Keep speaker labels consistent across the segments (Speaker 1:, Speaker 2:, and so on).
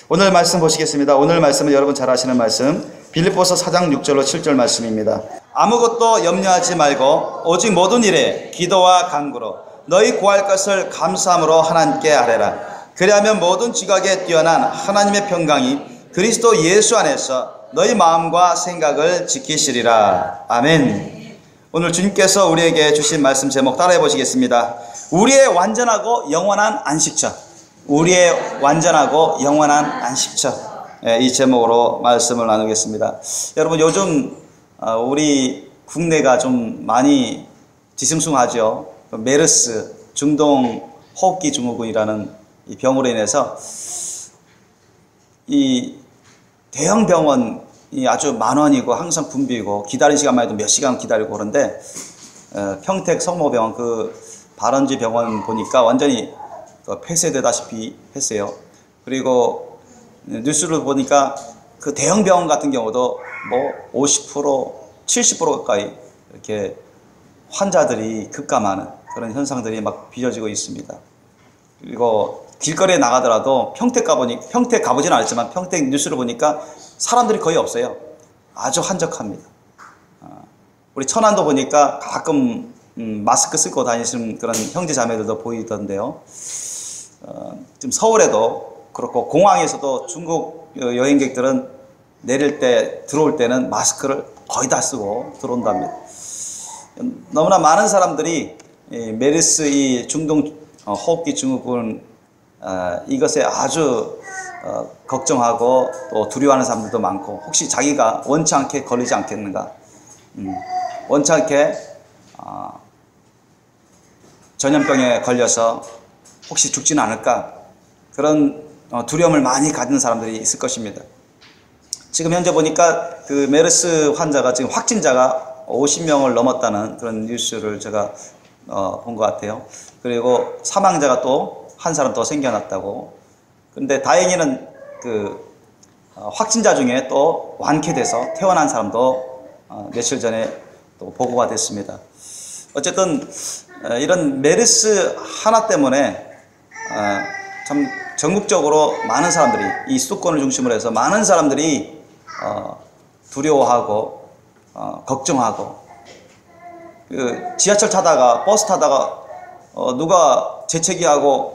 Speaker 1: 오늘 말씀 보시겠습니다. 오늘 말씀은 여러분 잘 아시는 말씀, 빌립보서 4장 6절로 7절 말씀입니다. 아무것도 염려하지 말고 오직 모든 일에 기도와 간구로 너희 구할 것을 감사함으로 하나님께 아뢰라. 그리하면 모든 지각에 뛰어난 하나님의 평강이 그리스도 예수 안에서 너희 마음과 생각을 지키시리라. 아멘. 오늘 주님께서 우리에게 주신 말씀 제목 따라해 보시겠습니다. 우리의 완전하고 영원한 안식처. 우리의 완전하고 영원한 안식처. 이 제목으로 말씀을 나누겠습니다. 여러분, 요즘 우리 국내가 좀 많이 뒤숭숭하죠. 메르스, 중동 호흡기 증후군이라는 이 병으로 인해서 이 대형 병원이 아주 만원이고 항상 붐비고 기다리는 시간만 해도 몇 시간 기다리고 그런데 평택 성모병원 그 발원지 병원 보니까 완전히 폐쇄되다시피 했어요. 그리고 뉴스를 보니까 그 대형 병원 같은 경우도 뭐 50%, 70% 가까이 이렇게 환자들이 급감하는 그런 현상들이 막 빚어지고 있습니다. 그리고 길거리에 나가더라도 평택 가보진 않았지만 평택 뉴스를 보니까 사람들이 거의 없어요. 아주 한적합니다. 우리 천안도 보니까 가끔 마스크 쓰고 다니시는 그런 형제 자매들도 보이던데요. 지금 서울에도 그렇고 공항에서도 중국 여행객들은 내릴 때 들어올 때는 마스크를 거의 다 쓰고 들어온답니다. 너무나 많은 사람들이 메르스 이 중동 호흡기 증후군 이것에 아주 걱정하고 또 두려워하는 사람들도 많고, 혹시 자기가 원치 않게 걸리지 않겠는가, 원치 않게 전염병에 걸려서 혹시 죽지는 않을까, 그런 두려움을 많이 가진 사람들이 있을 것입니다. 지금 현재 보니까 그 메르스 환자가 지금 확진자가 50명을 넘었다는 그런 뉴스를 제가 본 것 같아요. 그리고 사망자가 또 한 사람 더 생겨났다고. 근데 다행히는 그 확진자 중에 또 완쾌돼서 퇴원한 사람도 며칠 전에 또 보고가 됐습니다. 어쨌든 이런 메르스 하나 때문에 참 전국적으로 많은 사람들이, 이 수도권을 중심으로 해서 많은 사람들이 두려워하고 걱정하고, 그 지하철 타다가 버스 타다가 누가 재채기하고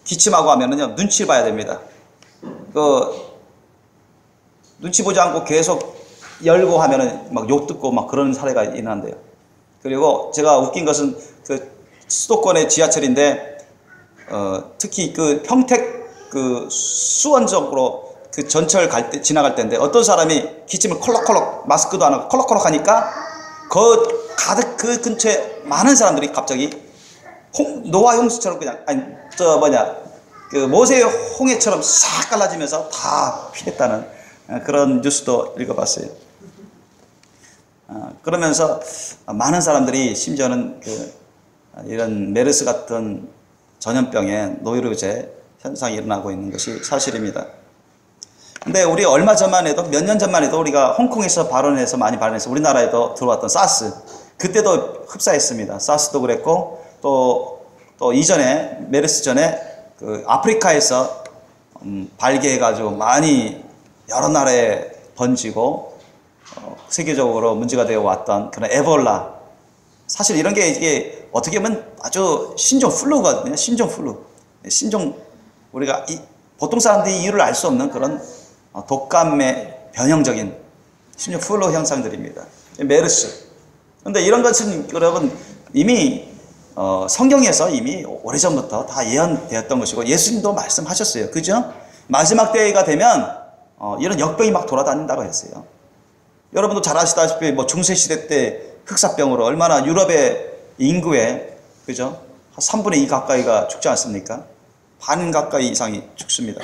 Speaker 1: 기침하고 하면은요 눈치 봐야 됩니다. 그 눈치 보지 않고 계속 열고 하면은 막 욕 듣고 막 그런 사례가 있는데요. 그리고 제가 웃긴 것은 그 수도권의 지하철인데 특히 그 평택 그 수원 쪽으로 그 전철 갈 때 지나갈 때인데 어떤 사람이 기침을 콜록콜록, 마스크도 안 하고 콜록콜록 하니까 가득 그 근처에 많은 사람들이 갑자기 노아 홍수처럼 그냥 그 모세의 홍해처럼 싹 갈라지면서 다 피했다는 그런 뉴스도 읽어봤어요. 그러면서 많은 사람들이 심지어는 이런 메르스 같은 전염병에 노이로제 현상이 일어나고 있는 것이 사실입니다. 근데 우리 얼마 전만 해도, 몇 년 전만 해도 우리가 홍콩에서 많이 발원해서 우리나라에도 들어왔던 사스, 그때도 흡사했습니다. 사스도 그랬고, 또 이전에, 메르스 전에 그 아프리카에서 발기해가지고 많이 여러 나라에 번지고 세계적으로 문제가 되어 왔던 그런 에볼라. 사실 이런 게 이게 어떻게 보면 아주 신종 플루거든요. 신종 플루. 우리가 보통 사람들이 이유를 알 수 없는 그런 독감의 변형적인 신종 플루 현상들입니다. 메르스. 그런데 이런 것은 여러분 이미 성경에서 이미 오래전부터 다 예언되었던 것이고 예수님도 말씀하셨어요. 그죠? 마지막 때가 되면 이런 역병이 막 돌아다닌다고 했어요. 여러분도 잘 아시다시피 뭐 중세시대 때 흑사병으로 얼마나 유럽의 인구의, 그죠? 한 3분의 2 가까이가 죽지 않습니까? 반 가까이 이상이 죽습니다.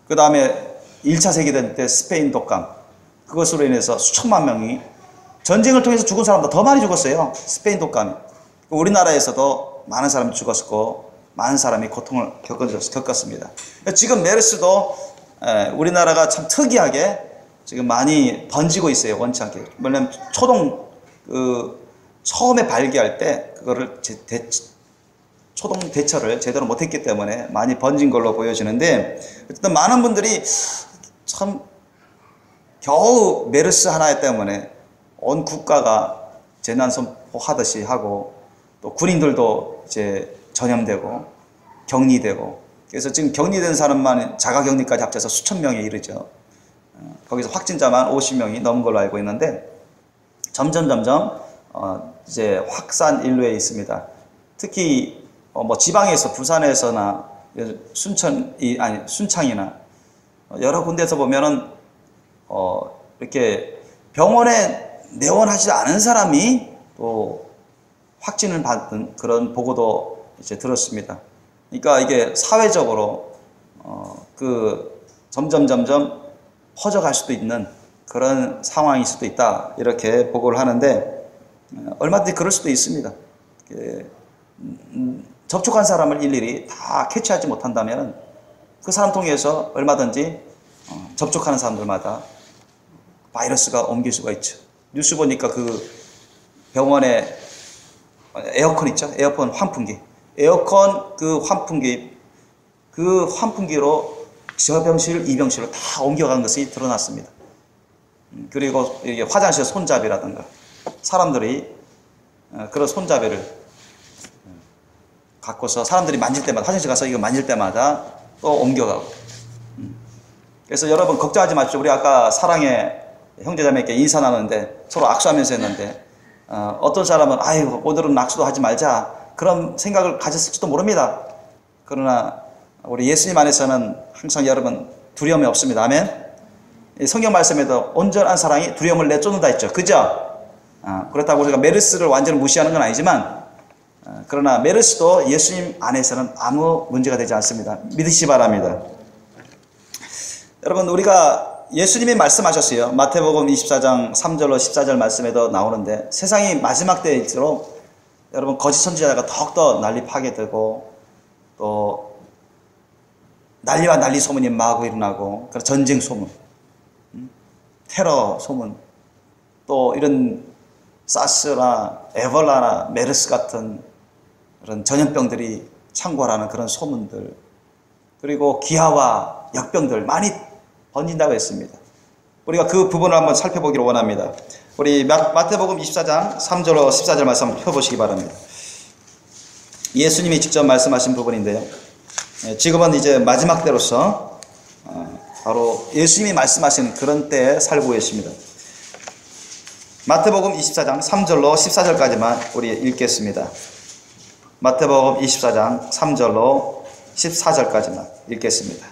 Speaker 1: 그 다음에 1차 세계대전 때 스페인 독감, 그것으로 인해서 수천만 명이, 전쟁을 통해서 죽은 사람보다 더 많이 죽었어요. 스페인 독감이. 우리나라에서도 많은 사람이 죽었고 많은 사람이 고통을 겪었습니다. 지금 메르스도 우리나라가 참 특이하게 지금 많이 번지고 있어요. 원치 않게. 왜냐면 처음에 발기할 때 그거를 초동 대처를 제대로 못했기 때문에 많이 번진 걸로 보여지는데, 어쨌든 많은 분들이 참 겨우 메르스 하나 때문에 온 국가가 재난 선포하듯이 하고, 또 군인들도 이제 전염되고 격리되고, 그래서 지금 격리된 사람만 자가격리까지 합쳐서 수천 명에 이르죠. 거기서 확진자만 50명이 넘은 걸로 알고 있는데, 점점 이제 확산 인류에 있습니다. 특히 뭐 지방에서, 부산에서나 순창이나 여러 군데에서 보면은 이렇게 병원에 내원하지 않은 사람이 또 확진을 받은 그런 보고도 이제 들었습니다. 그러니까 이게 사회적으로 점점 퍼져갈 수도 있는 그런 상황일 수도 있다, 이렇게 보고를 하는데, 얼마든지 그럴 수도 있습니다. 접촉한 사람을 일일이 다 캐치하지 못한다면 그 사람 통해서 얼마든지 접촉하는 사람들마다 바이러스가 옮길 수가 있죠. 뉴스 보니까 그 병원에 에어컨 있죠? 에어컨 환풍기. 에어컨 그 환풍기로 저 병실, 이 병실로 다 옮겨간 것이 드러났습니다. 그리고 이게 화장실 손잡이라든가, 사람들이 그런 손잡이를 갖고서 사람들이 만질 때마다, 화장실 가서 이거 만질 때마다 또 옮겨가고. 그래서 여러분 걱정하지 마십시오. 우리 아까 사랑의 형제자매께 인사 나누는데 서로 악수하면서 했는데, 어떤 사람은 아유 오늘은 악수도 하지 말자, 그런 생각을 가졌을지도 모릅니다. 그러나 우리 예수님 안에서는 항상 여러분 두려움이 없습니다. 아멘. 성경 말씀에도 온전한 사랑이 두려움을 내쫓는다 했죠. 그죠? 그렇다고 우리가 메르스를 완전히 무시하는 건 아니지만, 그러나 메르스도 예수님 안에서는 아무 문제가 되지 않습니다. 믿으시 바랍니다. 여러분, 우리가 예수님이 말씀하셨어요. 마태복음 24장 3절로 14절 말씀에도 나오는데, 세상이 마지막 때일수록 여러분 거짓 선지자가 더욱더 난립하게 되고, 또 난리와 난리 소문이 마구 일어나고, 전쟁 소문, 테러 소문, 또 이런 사스나 에볼라나 메르스 같은 그런 전염병들이 창궐하는 그런 소문들, 그리고 기아와 역병들 많이 번진다고 했습니다. 우리가 그 부분을 한번 살펴보기를 원합니다. 우리 마태복음 24장 3절로 14절 말씀 한번 펴보시기 바랍니다. 예수님이 직접 말씀하신 부분인데요, 지금은 이제 마지막 때로서 바로 예수님이 말씀하신 그런 때에 살고 계십니다. 마태복음 24장 3절로 14절까지만 우리 읽겠습니다. 마태복음 24장 3절로 14절까지만 읽겠습니다.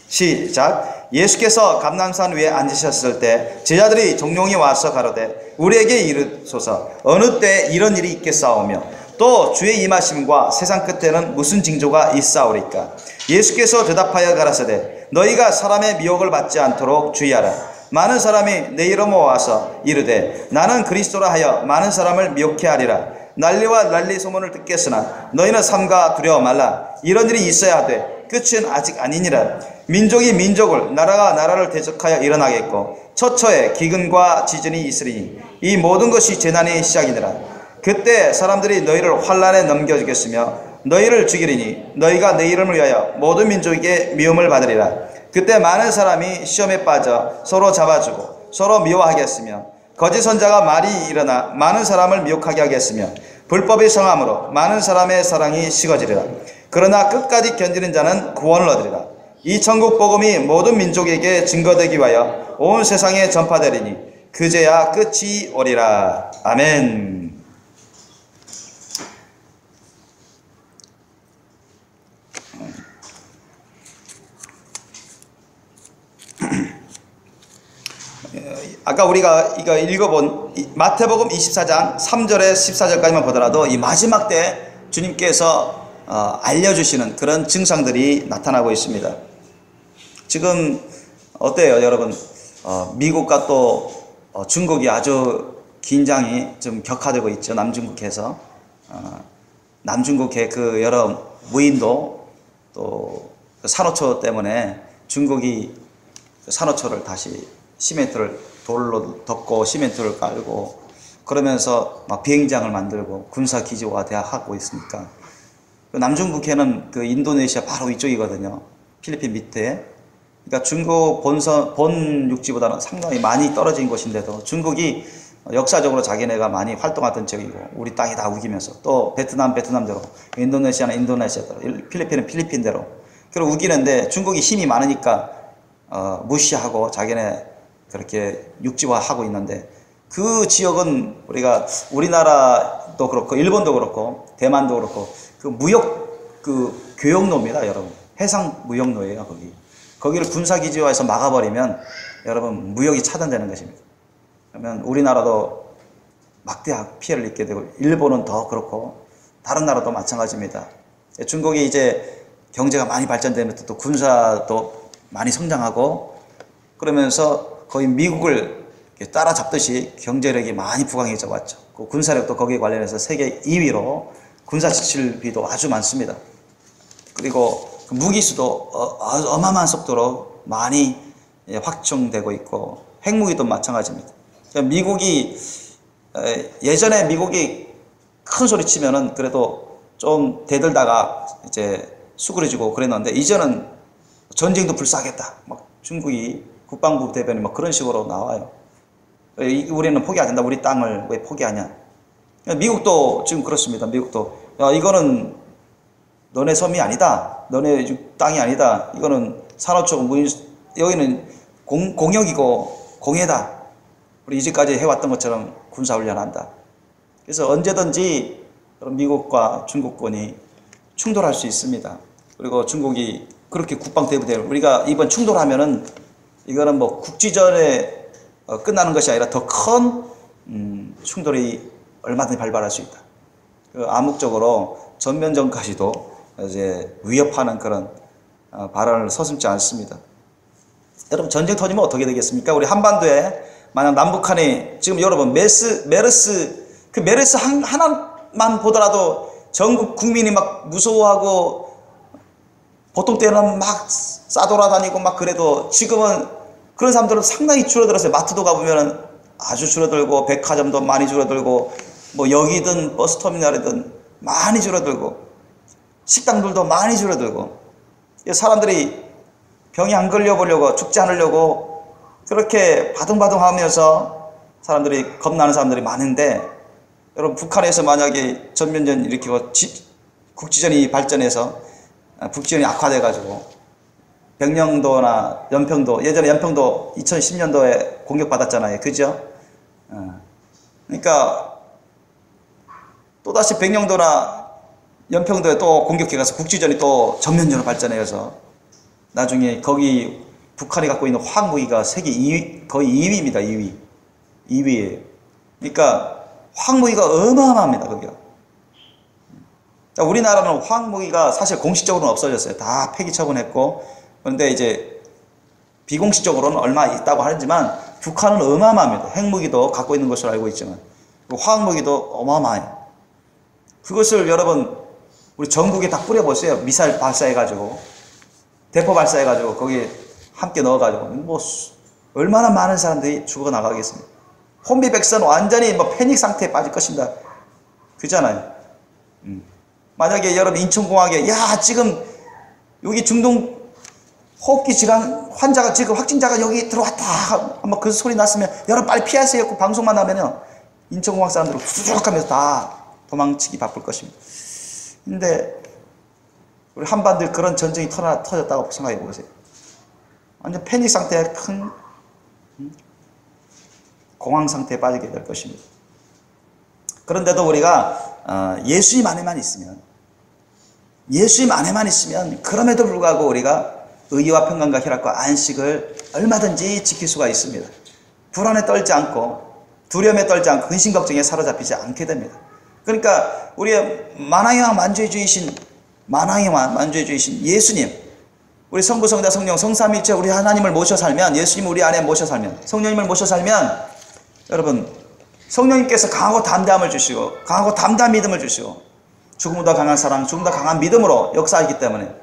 Speaker 1: 시작. 예수께서 감람산 위에 앉으셨을 때 제자들이 종용이 와서 가로되 우리에게 이르소서 어느 때 이런 일이 있겠사오며 또 주의 임하심과 세상 끝에는 무슨 징조가 있사오리까. 예수께서 대답하여 가라사대 너희가 사람의 미혹을 받지 않도록 주의하라. 많은 사람이 내 이름으로 와서 이르되 나는 그리스도라 하여 많은 사람을 미혹해 하리라. 난리와 난리 소문을 듣겠으나 너희는 삼가 두려워 말라. 이런 일이 있어야 하되 끝은 아직 아니니라. 민족이 민족을, 나라가 나라를 대적하여 일어나겠고 처처에 기근과 지진이 있으리니 이 모든 것이 재난의 시작이니라. 그때 사람들이 너희를 환난에 넘겨주겠으며 너희를 죽이리니 너희가 내 이름을 위하여 모든 민족에게 미움을 받으리라. 그때 많은 사람이 시험에 빠져 서로 잡아주고 서로 미워하겠으며 거짓 선자가 말이 일어나 많은 사람을 미혹하게 하겠으며 불법이 성함으로 많은 사람의 사랑이 식어지리라. 그러나 끝까지 견디는 자는 구원을 얻으리라. 이 천국 복음이 모든 민족에게 증거되기 위하여 온 세상에 전파되리니 그제야 끝이 오리라. 아멘. 아까 우리가 이거 읽어본 마태복음 24장 3절에 14절까지만 보더라도 이 마지막 때 주님께서 알려주시는 그런 증상들이 나타나고 있습니다. 지금 어때요 여러분? 미국과 또 중국이 아주 긴장이 좀 격화되고 있죠. 남중국해에서 남중국해 그 여러 무인도 또 그 산호초 때문에 중국이 그 산호초를 다시 시멘트를 돌로 덮고 시멘트를 깔고 그러면서 막 비행장을 만들고 군사기지화 대하고 있으니까 그 남중국해는 그 인도네시아 바로 이쪽이거든요. 필리핀 밑에. 그러니까 중국 본 육지보다는 상당히 많이 떨어진 곳인데도 중국이 역사적으로 자기네가 많이 활동하던 지역이고 우리 땅이 다 우기면서 또 베트남대로 인도네시아는 인도네시아대로 필리핀은 필리핀대로 그리고 우기는데 중국이 힘이 많으니까 무시하고 자기네 그렇게 육지화하고 있는데 그 지역은 우리가 우리나라도 그렇고 일본도 그렇고 대만도 그렇고 그 무역 그 교역로입니다, 여러분. 해상 무역로예요, 거기를 군사기지화해서 막아버리면 여러분 무역이 차단되는 것입니다. 그러면 우리나라도 막대한 피해를 입게 되고 일본은 더 그렇고 다른 나라도 마찬가지입니다. 중국이 이제 경제가 많이 발전되면서 또 군사도 많이 성장하고 그러면서 거의 미국을 따라잡듯이 경제력이 많이 부강해져 왔죠. 그 군사력도 거기에 관련해서 세계 2위로 군사 지출비도 아주 많습니다. 그리고 무기수도 어마어마한 속도로 많이 확충되고 있고 핵무기도 마찬가지입니다. 미국이 예전에 미국이 큰 소리 치면은 그래도 좀 대들다가 이제 수그러지고 그랬는데 이제는 전쟁도 불사하겠다. 막 중국이 국방부 대변이 막 그런 식으로 나와요. 우리는 포기 안 된다. 우리 땅을 왜 포기하냐. 미국도 지금 그렇습니다. 미국도 야, 이거는 너네 섬이 아니다. 너네 땅이 아니다. 이거는 산호초고 여기는 공역이고 공해다. 우리 이제까지 해왔던 것처럼 군사훈련한다. 그래서 언제든지 미국과 중국군이 충돌할 수 있습니다. 그리고 중국이 그렇게 국방대부대를 우리가 이번 충돌하면은 이거는 뭐 국지전에 끝나는 것이 아니라 더 큰 충돌이 얼마든지 발발할 수 있다. 암묵적으로 전면전까지도 이제 위협하는 그런 발언을 서슴지 않습니다. 여러분 전쟁 터지면 어떻게 되겠습니까? 우리 한반도에 만약 남북한이 지금 여러분 메르스 하나만 보더라도 전국 국민이 막 무서워하고 보통 때는 막 싸돌아다니고 막 그래도 지금은 그런 사람들은 상당히 줄어들었어요. 마트도 가보면 아주 줄어들고 백화점도 많이 줄어들고 뭐 여기든 버스터미널이든 많이 줄어들고 식당들도 많이 줄어들고 사람들이 병이 안 걸려보려고 죽지 않으려고 그렇게 바둥바둥 하면서 사람들이 겁나는 사람들이 많은데 여러분 북한에서 만약에 전면전 일으키고 국지전이 발전해서 국지전이 악화돼 가지고 백령도나 연평도 예전에 연평도 2010년도에 공격받았잖아요. 그죠? 그러니까 또다시 백령도나 연평도에 또 공격해가서 국지전이 또 전면전으로 발전해서 나중에 거기 북한이 갖고 있는 화학무기가 세계 2위, 거의 2위입니다. 2위예요. 그러니까 화학무기가 어마어마합니다. 거기가. 우리나라는 화학무기가 사실 공식적으로는 없어졌어요. 다 폐기 처분했고 그런데 이제 비공식적으로는 얼마 있다고 하지만 북한은 어마어마합니다. 핵무기도 갖고 있는 것으로 알고 있지만 화학무기도 어마어마해요. 그것을 여러분 우리 전국에 다 뿌려보세요. 미사일 발사해가지고 대포 발사해가지고 거기에 함께 넣어가지고 뭐 얼마나 많은 사람들이 죽어나가겠습니까? 혼비백산 완전히 뭐 패닉 상태에 빠질 것입니다. 그잖아요. 만약에 여러분 인천공항에 야 지금 여기 중동 호흡기 질환 환자가 지금 확진자가 여기 들어왔다 한번 그 소리 났으면 여러분 빨리 피하세요. 그 방송만 나면요 인천공항 사람들은 후죽 하면서 다 도망치기 바쁠 것입니다. 근데 우리 한반도에 그런 전쟁이 터졌다고 생각해 보세요. 완전 패닉 상태에 큰 공황 상태에 빠지게 될 것입니다. 그런데도 우리가 예수님 안에만 있으면 그럼에도 불구하고 우리가 의와 평강과 희락과 안식을 얼마든지 지킬 수가 있습니다. 불안에 떨지 않고 두려움에 떨지 않고 근심 걱정에 사로잡히지 않게 됩니다. 그러니까 우리의 만왕의 만주의 주이신 예수님, 우리 성부 성자 성령 성삼위일체 우리 하나님을 모셔 살면 예수님 우리 안에 모셔 살면 성령님을 모셔 살면 여러분 성령님께서 강하고 담대함을 주시고 강하고 담대한 믿음을 주시고 죽음보다 강한 사랑, 죽음보다 강한 믿음으로 역사하기 때문에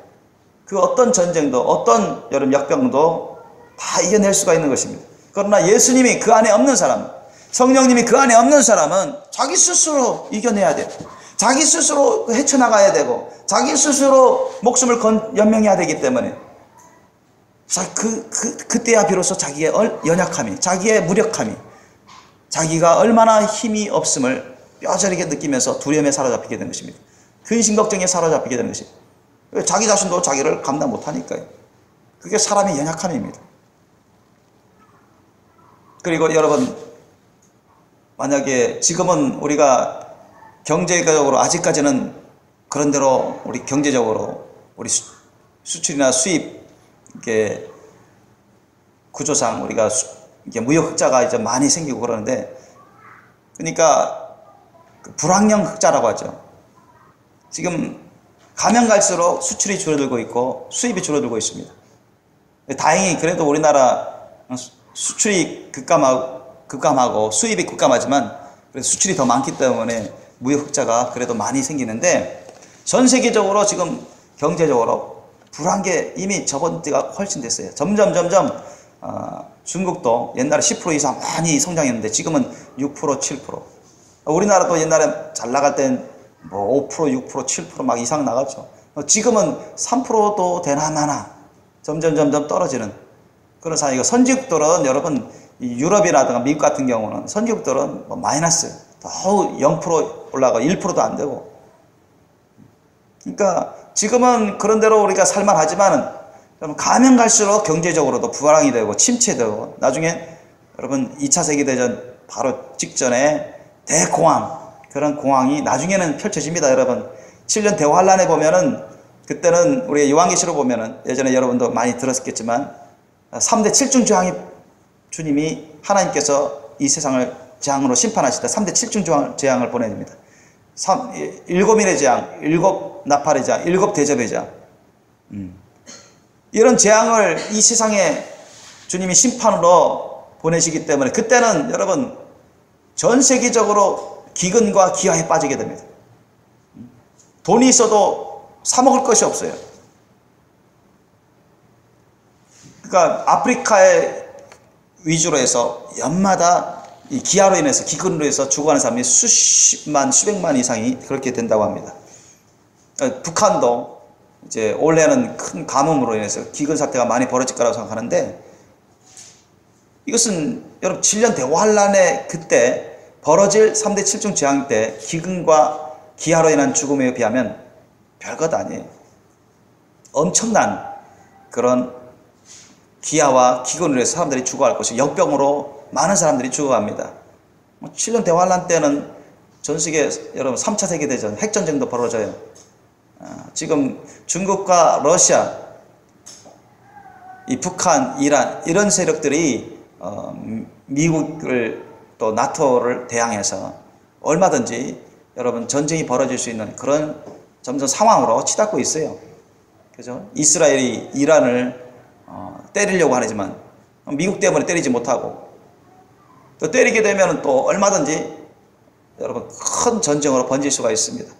Speaker 1: 그 어떤 전쟁도 어떤 여러분 역병도 다 이겨낼 수가 있는 것입니다. 그러나 예수님이 그 안에 없는 사람, 성령님이 그 안에 없는 사람은 자기 스스로 이겨내야 돼요. 자기 스스로 헤쳐나가야 되고 자기 스스로 목숨을 연명해야 되기 때문에 그때야 비로소 자기의 연약함이, 자기의 무력함이, 자기가 얼마나 힘이 없음을 뼈저리게 느끼면서 두려움에 사로잡히게 되는 것입니다. 근심 걱정에 사로잡히게 되는 것입니다. 자기 자신도 자기를 감당 못하니까요. 그게 사람의 연약함입니다. 그리고 여러분, 만약에 지금은 우리가 경제적으로 아직까지는 그런대로 우리 경제적으로 우리 수출이나 수입 이게 구조상 우리가 이게 무역 흑자가 이제 많이 생기고 그러는데, 그러니까 불황형 흑자라고 하죠. 지금 가면 갈수록 수출이 줄어들고 있고 수입이 줄어들고 있습니다. 다행히 그래도 우리나라 수출이 급감하고 수입이 급감하지만 그래도 수출이 더 많기 때문에 무역 흑자가 그래도 많이 생기는데, 전 세계적으로 지금 경제적으로 불황 게 이미 저번 때가 훨씬 됐어요. 점점 중국도 옛날에 10% 이상 많이 성장했는데 지금은 6%, 7%. 우리나라도 옛날에 잘 나갈 땐 뭐 5%, 6%, 7% 막 이상 나갔죠. 지금은 3%도 되나 마나 점점 떨어지는 그런 상황이고, 선진국들은 여러분 유럽이라든가 미국 같은 경우는 선진국들은 뭐 마이너스, 더욱 0% 올라가고 1%도 안 되고. 그러니까 지금은 그런 대로 우리가 살만하지만은 가면 갈수록 경제적으로도 불황이 되고 침체되고, 나중에 여러분 2차 세계대전 바로 직전에 대공황, 그런 공황이 나중에는 펼쳐집니다. 여러분 7년 대환란에 보면은, 그때는 우리 요한계시로 보면은 예전에 여러분도 많이 들었겠지만 3대 7중 재앙이 주님이 하나님께서 이 세상을 재앙으로 심판하실 때 3대 7중 재앙을 보내줍니다. 7인의 재앙, 7 나팔의 재앙, 7 대접의 재앙. 이런 재앙을 이 세상에 주님이 심판으로 보내시기 때문에 그때는 여러분 전 세계적으로 기근과 기아에 빠지게 됩니다. 돈이 있어도 사 먹을 것이 없어요. 그러니까 아프리카에 위주로 해서 연마다 이 기아로 인해서, 기근으로 해서 죽어가는 사람이 수십만, 수백만 이상이 그렇게 된다고 합니다. 북한도 이제 올해는 큰 가뭄으로 인해서 기근 사태가 많이 벌어질 거라고 생각하는데, 이것은 여러분 7년 대환란의 그때 벌어질 3대 7중 재앙 때 기근과 기아로 인한 죽음에 비하면 별것 아니에요. 엄청난 그런 기아와 기근으로 해서 사람들이 죽어갈 것이고, 역병으로 많은 사람들이 죽어갑니다. 7년 대환란 때는 전 세계 여러분 3차 세계대전, 핵전쟁도 벌어져요. 지금 중국과 러시아, 이 북한, 이란 이런 세력들이 미국을 또 나토를 대항해서 얼마든지 여러분 전쟁이 벌어질 수 있는 그런 점점 상황으로 치닫고 있어요. 그죠? 이스라엘이 이란을 때리려고 하지만 미국 때문에 때리지 못하고, 또 때리게 되면 또 얼마든지 여러분 큰 전쟁으로 번질 수가 있습니다.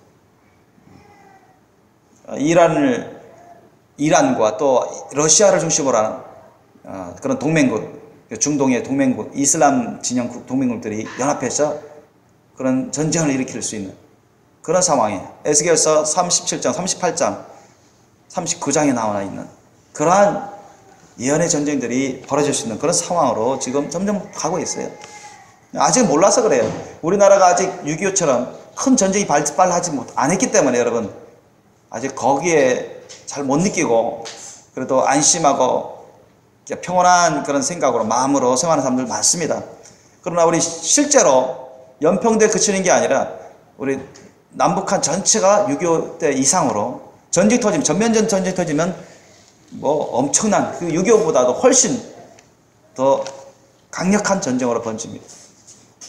Speaker 1: 이란과 또 러시아를 중심으로 하는 그런 동맹국, 중동의 동맹국, 이슬람 진영 동맹국들이 연합해서 그런 전쟁을 일으킬 수 있는 그런 상황이에요. 에스겔서 37장, 38장, 39장에 나와 있는 그러한 예언의 전쟁들이 벌어질 수 있는 그런 상황으로 지금 점점 가고 있어요. 아직 몰라서 그래요. 우리나라가 아직 6.25처럼 큰 전쟁이 발발하지 안 했기 때문에 여러분 아직 거기에 잘 못 느끼고 그래도 안심하고 평온한 그런 생각으로, 마음으로 생활하는 사람들 많습니다. 그러나 우리 실제로 연평도에 그치는 게 아니라 우리 남북한 전체가 6.25 때 이상으로 전쟁 터지면, 전면전 전쟁 터지면 뭐 엄청난 그 6.25보다도 훨씬 더 강력한 전쟁으로 번집니다.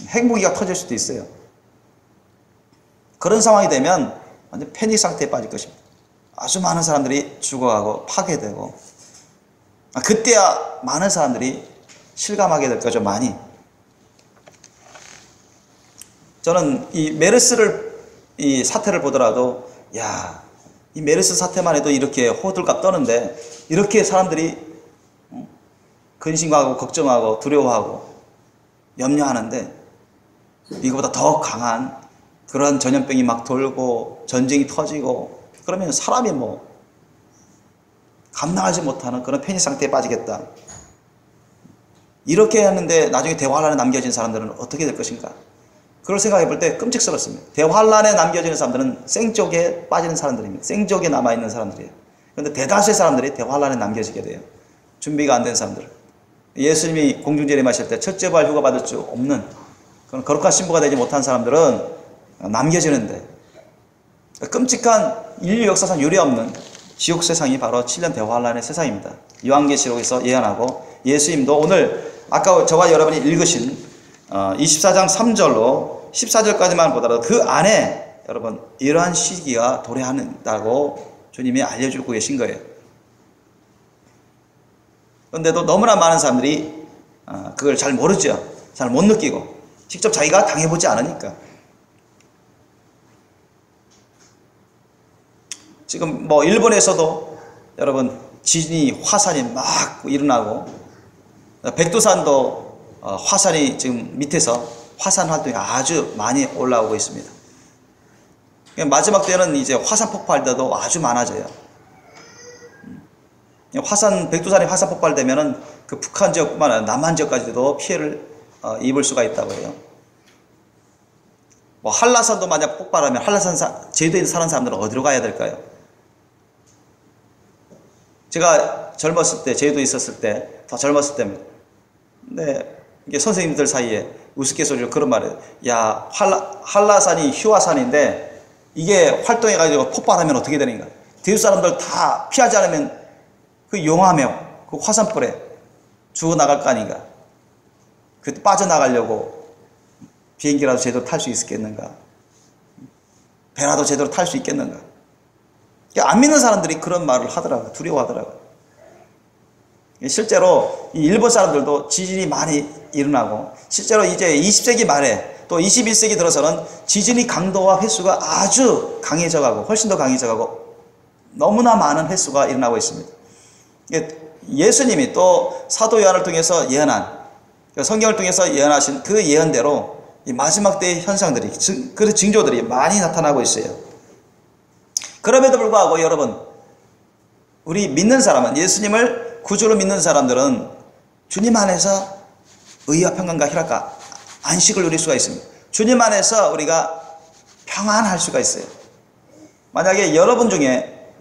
Speaker 1: 핵무기가 터질 수도 있어요. 그런 상황이 되면 완전 패닉 상태에 빠질 것입니다. 아주 많은 사람들이 죽어가고 파괴되고, 그때야 많은 사람들이 실감하게 될 거죠. 많이. 저는 이 메르스를, 이 사태를 보더라도 야, 이 메르스 사태만 해도 이렇게 호들갑 떠는데 이렇게 사람들이 근심하고 걱정하고 두려워하고 염려하는데 이거보다 더 강한 그런 전염병이 막 돌고 전쟁이 터지고 그러면 사람이 뭐 감당하지 못하는 그런 패닉 상태에 빠지겠다. 이렇게 하는데 나중에 대환란에 남겨진 사람들은 어떻게 될 것인가? 그걸 생각해 볼 때 끔찍스럽습니다. 대환란에 남겨지는 사람들은 생족에 빠지는 사람들입니다. 생족에 남아있는 사람들이에요. 그런데 대다수의 사람들이 대환란에 남겨지게 돼요. 준비가 안 된 사람들. 예수님이 공중재림하실 때 첫째 부활 휴가 받을 수 없는 그런 거룩한 신부가 되지 못한 사람들은 남겨지는데 끔찍한 인류 역사상 유례없는 지옥 세상이 바로 7년 대환란의 세상입니다. 요한계시록에서 예언하고 예수님도 오늘 아까 저와 여러분이 읽으신 24장 3절로 14절까지만 보더라도 그 안에 여러분 이러한 시기가 도래한다고 주님이 알려주고 계신 거예요. 그런데도 너무나 많은 사람들이 그걸 잘 모르죠. 잘 못 느끼고 직접 자기가 당해보지 않으니까. 지금 뭐 일본에서도 여러분 지진이 화산이 막 일어나고 백두산도 화산이 지금 밑에서 화산 활동이 아주 많이 올라오고 있습니다. 마지막 때는 이제 화산 폭발도 아주 많아져요. 백두산이 화산 폭발되면은 그 북한 지역뿐만 아니라 남한 지역까지도 피해를 입을 수가 있다고 해요. 뭐 한라산도 만약 폭발하면 한라산 제주도에 사는 사람들은 어디로 가야 될까요? 제가 젊었을 때, 제주도에 있었을 때, 더 젊었을 때입니다. 근데 이게 선생님들 사이에 우스갯소리로 그런 말이에요. 야, 한라산이 휴화산인데 이게 활동해가지고 폭발하면 어떻게 되는가? 대륙 사람들 다 피하지 않으면 그 용암에, 그 화산불에 죽어나갈 거 아닌가? 그때 빠져나가려고 비행기라도 제대로 탈 수 있겠는가? 배라도 제대로 탈 수 있겠는가? 안 믿는 사람들이 그런 말을 하더라고요. 두려워하더라고요. 실제로 이 일본 사람들도 지진이 많이 일어나고 실제로 이제 20세기 말에 또 21세기 들어서는 지진이 강도와 횟수가 아주 강해져가고 훨씬 더 강해져가고 너무나 많은 횟수가 일어나고 있습니다. 예수님이 또 사도 요한을 통해서 예언한 성경을 통해서 예언하신 그 예언대로 이 마지막 때의 현상들이 그 징조들이 많이 나타나고 있어요. 그럼에도 불구하고 여러분 우리 믿는 사람은 예수님을 구주로 믿는 사람들은 주님 안에서 의와 평강과 희락과 안식을 누릴 수가 있습니다. 주님 안에서 우리가 평안할 수가 있어요. 만약에 여러분 중에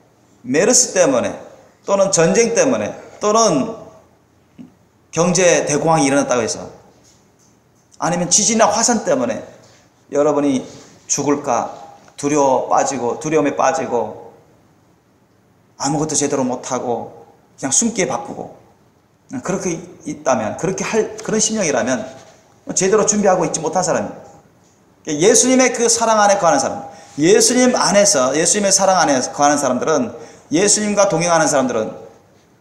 Speaker 1: 메르스 때문에 또는 전쟁 때문에 또는 경제 대공황이 일어났다고 해서 아니면 지진이나 화산 때문에 여러분이 죽을까 두려움에 빠지고 아무것도 제대로 못하고 그냥 숨기에 바쁘고 그렇게 있다면 그렇게 할 그런 심령이라면 제대로 준비하고 있지 못한 사람입니다. 예수님의 그 사랑 안에 거하는 사람, 예수님 안에서 예수님의 사랑 안에 거하는 사람들은 예수님과 동행하는 사람들은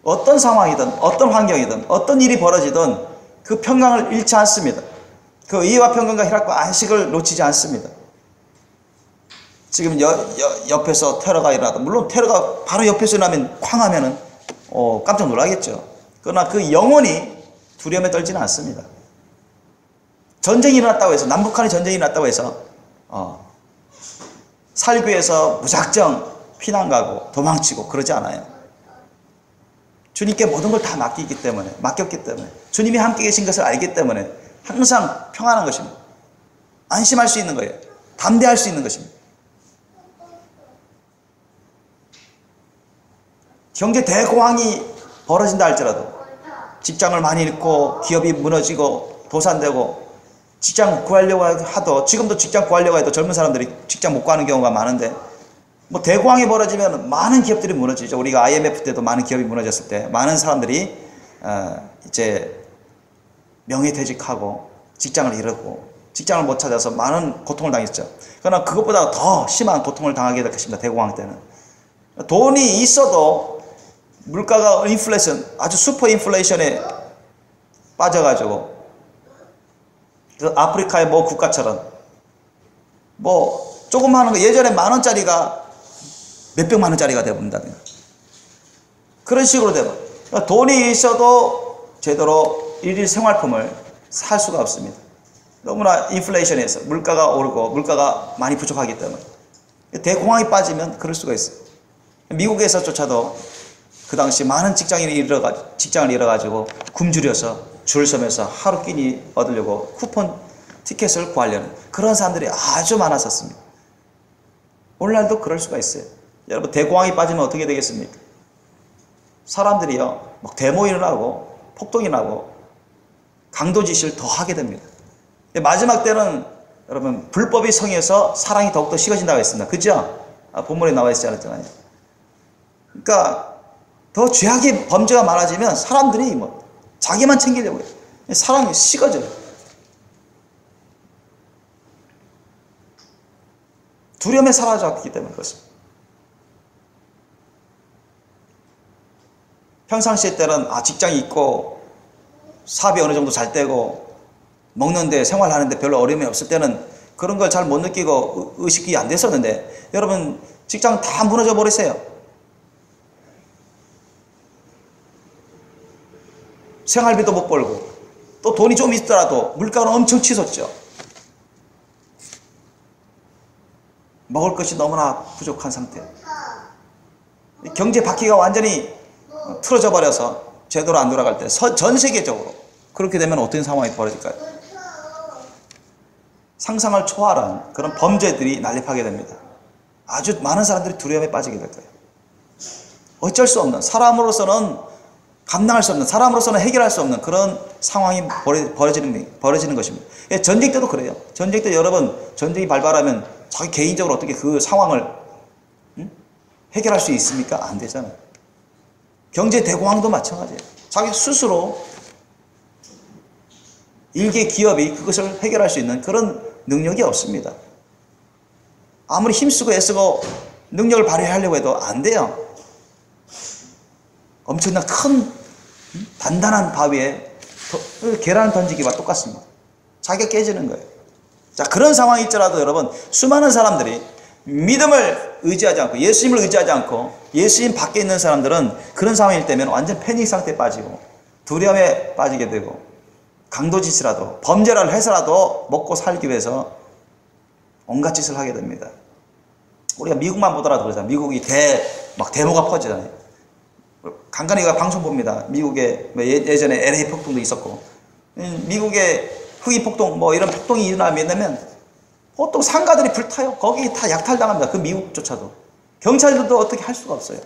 Speaker 1: 어떤 상황이든 어떤 환경이든 어떤 일이 벌어지든 그 평강을 잃지 않습니다. 그 의와 평강과 희락과 안식을 놓치지 않습니다. 지금 옆에서 테러가 일어나다 물론 테러가 바로 옆에서 일어나면 쾅 하면은 깜짝 놀라겠죠. 그러나 그 영혼이 두려움에 떨지는 않습니다. 전쟁이 일어났다고 해서 남북한의 전쟁이 일어났다고 해서 살기 위해서 무작정 피난 가고 도망치고 그러지 않아요. 주님께 모든 걸 다 맡겼기 때문에 주님이 함께 계신 것을 알기 때문에 항상 평안한 것입니다. 안심할 수 있는 거예요. 담대할 수 있는 것입니다. 경제 대공황이 벌어진다 할지라도 직장을 많이 잃고 기업이 무너지고 도산되고 직장 구하려고 하도 지금도 직장 구하려고 해도 젊은 사람들이 직장 못 구하는 경우가 많은데 뭐 대공황이 벌어지면 많은 기업들이 무너지죠. 우리가 IMF 때도 많은 기업이 무너졌을 때 많은 사람들이 이제 명예퇴직하고 직장을 잃었고 직장을 못 찾아서 많은 고통을 당했죠. 그러나 그것보다 더 심한 고통을 당하게 될 것입니다. 대공황 때는. 돈이 있어도 물가가 인플레이션, 아주 슈퍼 인플레이션에 빠져가지고 그 아프리카의 뭐 국가처럼 뭐 조금 하는 거 예전에 10,000원짜리가 몇백만 원짜리가 되어버린다든가 그런 식으로 되면 그러니까 돈이 있어도 제대로 일일 생활품을 살 수가 없습니다. 너무나 인플레이션에서 물가가 오르고 물가가 많이 부족하기 때문에 대공황이 빠지면 그럴 수가 있어요. 미국에서조차도 그 당시 많은 직장을 잃어가지고 굶주려서 줄 서면서 하루 끼니 얻으려고 쿠폰 티켓을 구하려는 그런 사람들이 아주 많았었습니다. 오늘날도 그럴 수가 있어요. 여러분, 대공황이 빠지면 어떻게 되겠습니까? 사람들이요, 막 데모 일어나고 폭동이 나고 강도 지시를 더 하게 됩니다. 마지막 때는 여러분, 불법이 성해서 사랑이 더욱더 식어진다고 했습니다. 그죠? 본문에 나와 있지 않았잖아요. 그러니까 더 죄악의 범죄가 많아지면 사람들이 뭐 자기만 챙기려고 해요. 사랑이 식어져요. 두려움에 사라졌기 때문에 그렇습니다. 평상시 때는 직장이 있고 사업이 어느 정도 잘 되고 먹는데 생활하는데 별로 어려움이 없을 때는 그런 걸 잘 못 느끼고 의식이 안 됐었는데, 여러분 직장 다 무너져 버리세요. 생활비도 못 벌고 또 돈이 좀 있더라도 물가는 엄청 치솟죠. 먹을 것이 너무나 부족한 상태. 경제 바퀴가 완전히 틀어져 버려서 제대로 안 돌아갈 때 전 세계적으로 그렇게 되면 어떤 상황이 벌어질까요? 상상을 초월한 그런 범죄들이 난립하게 됩니다. 아주 많은 사람들이 두려움에 빠지게 될 거예요. 어쩔 수 없는, 사람으로서는 감당할 수 없는, 사람으로서는 해결할 수 없는 그런 상황이 벌어지는 것입니다. 전쟁 때도 그래요. 전쟁 때 여러분, 전쟁이 발발하면 자기 개인적으로 어떻게 그 상황을 해결할 수 있습니까? 안 되잖아요. 경제 대공황도 마찬가지예요. 자기 스스로 일개 기업이 그것을 해결할 수 있는 그런 능력이 없습니다. 아무리 힘쓰고 애쓰고 능력을 발휘하려고 해도 안 돼요. 엄청난 큰 단단한 바위에 계란 던지기와 똑같습니다. 자기가 깨지는 거예요. 자, 그런 상황이 있더라도 여러분, 수많은 사람들이 믿음을 의지하지 않고 예수님을 의지하지 않고 예수님 밖에 있는 사람들은 그런 상황일 때면 완전 패닉 상태에 빠지고 두려움에 빠지게 되고 강도짓이라도 범죄를 해서라도 먹고 살기 위해서 온갖 짓을 하게 됩니다. 우리가 미국만 보더라도 그러잖아요. 미국이 데모가 퍼지잖아요. 간간히 방송 봅니다. 미국에 예전에 LA 폭동도 있었고, 미국의 흑인 폭동 이런 폭동이 일어나면 보통 상가들이 불타요. 거기 다 약탈당합니다. 그 미국조차도. 경찰들도 어떻게 할 수가 없어요.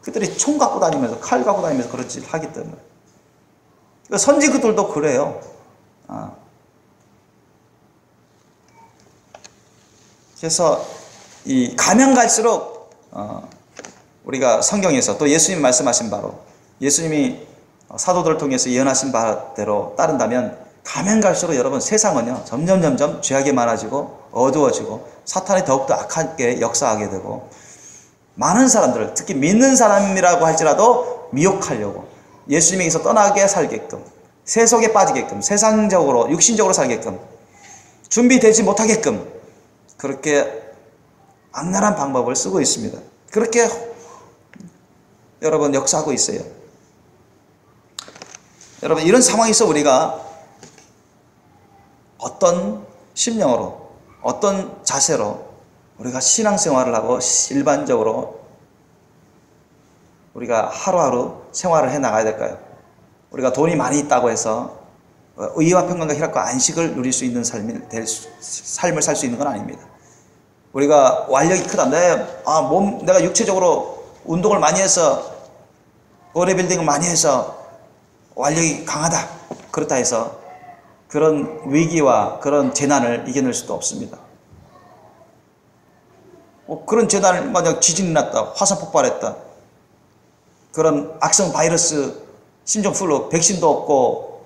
Speaker 1: 그들이 총 갖고 다니면서 칼 갖고 다니면서 그런 짓을 하기 때문에. 선지그들도 그래요. 그래서 가면 갈수록 우리가 성경에서 또 예수님 말씀하신 바로, 예수님이 사도들을 통해서 예언하신 바대로 따른다면 가면 갈수록 여러분, 세상은요 점점 죄악이 많아지고 어두워지고 사탄이 더욱더 악하게 역사하게 되고, 많은 사람들을, 특히 믿는 사람이라고 할지라도 미혹하려고 예수님에게서 떠나게 살게끔, 세속에 빠지게끔, 세상적으로 육신적으로 살게끔, 준비되지 못하게끔 그렇게 악랄한 방법을 쓰고 있습니다. 그렇게 여러분 역사하고 있어요. 여러분, 이런 상황에서 우리가 어떤 심령으로, 어떤 자세로 우리가 신앙생활을 하고 일반적으로 우리가 하루하루 생활을 해 나가야 될까요? 우리가 돈이 많이 있다고 해서 의와 평강과 희락과 안식을 누릴 수 있는 삶을 살 수 있는 건 아닙니다. 우리가 완력이 크다, 내가 육체적으로 운동을 많이 해서 보디빌딩을 많이 해서 완력이 강하다, 그렇다 해서 그런 위기와 그런 재난을 이겨낼 수도 없습니다. 그런 재난을, 만약 지진이 났다, 화산 폭발했다, 그런 악성 바이러스, 신종플루, 백신도 없고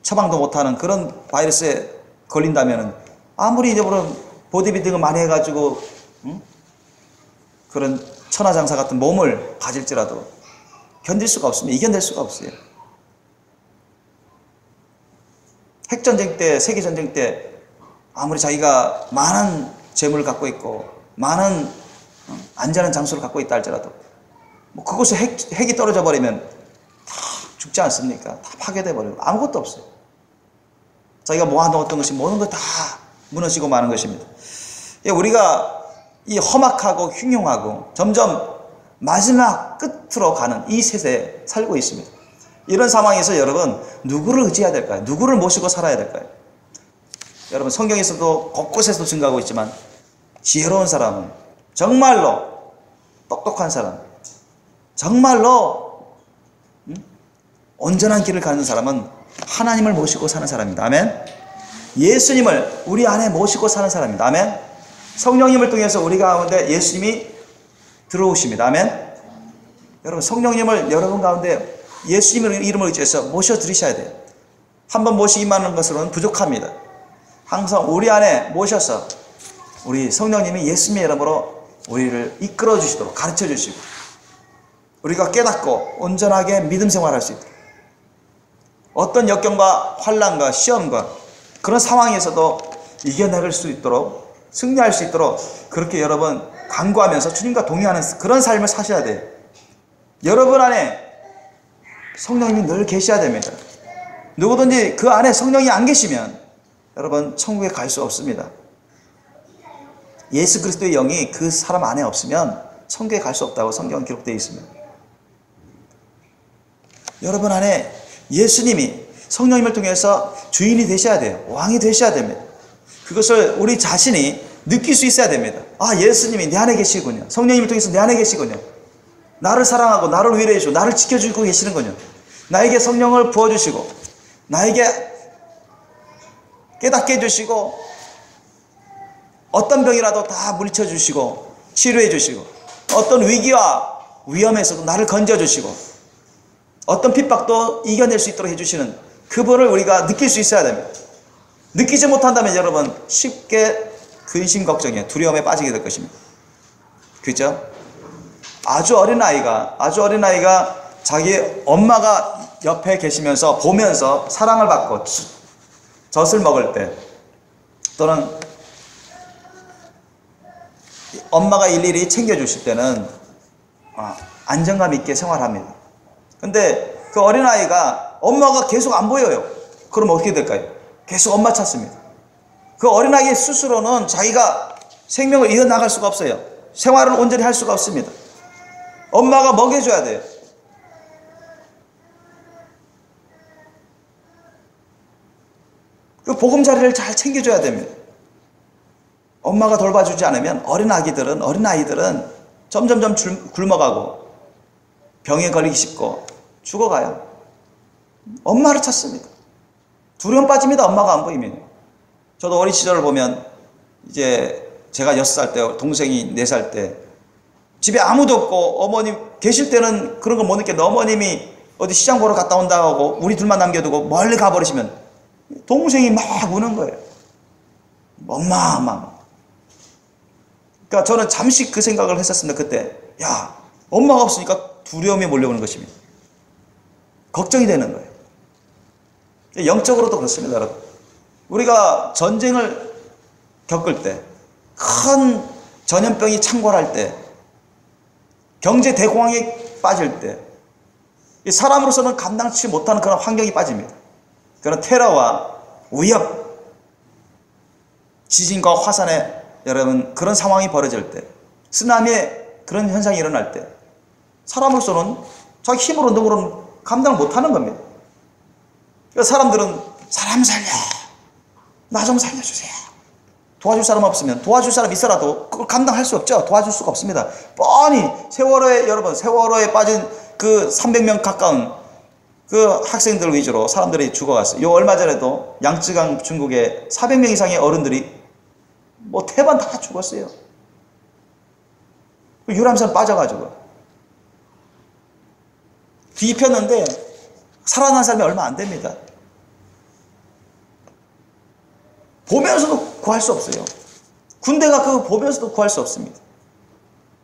Speaker 1: 처방도 못하는 그런 바이러스에 걸린다면 아무리 여러분 보디빌딩을 많이 해가지고 그런 천하장사 같은 몸을 가질지라도 견딜 수가 없습니다. 이겨낼 수가 없어요. 핵전쟁 때, 세계전쟁 때 아무리 자기가 많은 재물을 갖고 있고 많은 안전한 장소를 갖고 있다 할지라도 그곳에 핵이 떨어져 버리면 다 죽지 않습니까? 다 파괴돼 버리고 아무것도 없어요. 자기가 모아놓았던 것이 모든 것 다 무너지고 마는 것입니다. 우리가 이 험악하고 흉흉하고 점점 마지막 끝으로 가는 이 세대에 살고 있습니다. 이런 상황에서 여러분 누구를 의지해야 될까요? 누구를 모시고 살아야 될까요? 여러분 성경에서도 곳곳에서 증가하고 있지만 지혜로운 사람은 정말로 똑똑한 사람, 정말로 온전한 길을 가는 사람은 하나님을 모시고 사는 사람입니다. 아멘. 예수님을 우리 안에 모시고 사는 사람입니다. 아멘. 성령님을 통해서 우리 가운데 예수님이 들어오십니다. 아멘. 여러분 성령님을 여러분 가운데 예수님의 이름을 의지해서 모셔드리셔야 돼요. 한번 모시기만 하는 것으로는 부족합니다. 항상 우리 안에 모셔서 우리 성령님이 예수님의 이름으로 우리를 이끌어 주시도록 가르쳐 주시고 우리가 깨닫고 온전하게 믿음 생활할 수 있도록 어떤 역경과 환난과 시험과 그런 상황에서도 이겨낼 수 있도록 승리할 수 있도록 그렇게 여러분 간구하면서 주님과 동행하는 그런 삶을 사셔야 돼요. 여러분 안에 성령님이 늘 계셔야 됩니다. 누구든지 그 안에 성령이 안 계시면 여러분 천국에 갈 수 없습니다. 예수 그리스도의 영이 그 사람 안에 없으면 천국에 갈 수 없다고 성경은 기록되어 있습니다. 여러분 안에 예수님이 성령님을 통해서 주인이 되셔야 돼요. 왕이 되셔야 됩니다. 그것을 우리 자신이 느낄 수 있어야 됩니다. 아, 예수님이 내 안에 계시군요. 성령님을 통해서 내 안에 계시군요. 나를 사랑하고 나를 위로해 주고 나를 지켜주고 계시는군요. 나에게 성령을 부어주시고 나에게 깨닫게 해주시고 어떤 병이라도 다 물리쳐주시고 치료해 주시고 어떤 위기와 위험에서도 나를 건져주시고 어떤 핍박도 이겨낼 수 있도록 해주시는 그분을 우리가 느낄 수 있어야 됩니다. 느끼지 못한다면 여러분 쉽게 근심 걱정에 두려움에 빠지게 될 것입니다. 그죠? 아주 어린 아이가 자기 엄마가 옆에 계시면서 보면서 사랑을 받고 젖을 먹을 때 또는 엄마가 일일이 챙겨주실 때는 안정감 있게 생활합니다. 근데 그 어린아이가 엄마가 계속 안 보여요. 그럼 어떻게 될까요? 계속 엄마 찾습니다. 그 어린아이 스스로는 자기가 생명을 이어나갈 수가 없어요. 생활을 온전히 할 수가 없습니다. 엄마가 먹여줘야 돼요. 그 보금자리를 잘 챙겨줘야 됩니다. 엄마가 돌봐주지 않으면 어린아이들은 점점점 굶어가고 병에 걸리기 쉽고 죽어가요. 엄마를 찾습니다. 두려움 빠집니다. 엄마가 안 보이면. 저도 어린 시절을 보면 이제 제가 6살 때 동생이 4살 때 집에 아무도 없고 어머님 계실 때는 그런 거 못 느꼈는데 어머님이 어디 시장 보러 갔다 온다 하고 우리 둘만 남겨두고 멀리 가버리시면 동생이 막 우는 거예요. 엄마. 그러니까 저는 잠시 그 생각을 했었습니다. 그때 야 엄마가 없으니까 두려움이 몰려오는 것입니다. 걱정이 되는 거예요. 영적으로도 그렇습니다. 여러분. 우리가 전쟁을 겪을 때 큰 전염병이 창궐할 때 경제 대공황에 빠질 때 사람으로서는 감당치 못하는 그런 환경이 빠집니다. 그런 테러와 위협 지진과 화산에 여러분 그런 상황이 벌어질 때 쓰나미의 그런 현상이 일어날 때 사람으로서는 자기 힘으로 능으로는 감당을 못하는 겁니다. 그러니까 사람들은 사람 살려 나 좀 살려주세요. 도와줄 사람 없으면 도와줄 사람 있어라도 그걸 감당할 수 없죠. 도와줄 수가 없습니다. 뻔히 세월호에 빠진 그 300명 가까운 그 학생들 위주로 사람들이 죽어갔어요. 요 얼마 전에도 양쯔강 중국에 400명 이상의 어른들이 뭐 태반 다 죽었어요. 유람선 빠져가지고 뒤집혔는데 살아난 사람이 얼마 안 됩니다. 보면서도 구할 수 없어요. 군대가 그거 보면서도 구할 수 없습니다.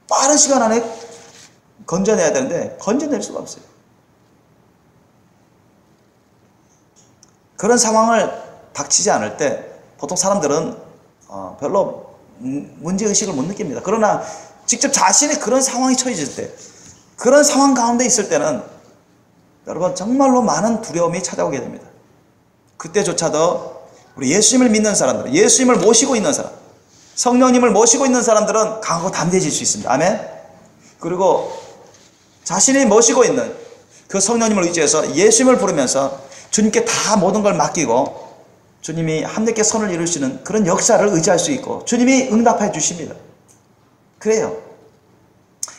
Speaker 1: 빠른 시간 안에 건져내야 되는데 건져낼 수가 없어요. 그런 상황을 닥치지 않을 때 보통 사람들은 별로 문제의식을 못 느낍니다. 그러나 직접 자신이 그런 상황이 처해질 때 그런 상황 가운데 있을 때는 여러분 정말로 많은 두려움이 찾아오게 됩니다. 그때조차도 우리 예수님을 믿는 사람들, 예수님을 모시고 있는 사람, 성령님을 모시고 있는 사람들은 강하고 담대해질 수 있습니다. 아멘. 그리고 자신이 모시고 있는 그 성령님을 의지해서 예수님을 부르면서 주님께 다 모든 걸 맡기고 주님이 함께 선을 이루시는 그런 역사를 의지할 수 있고 주님이 응답해 주십니다. 그래요.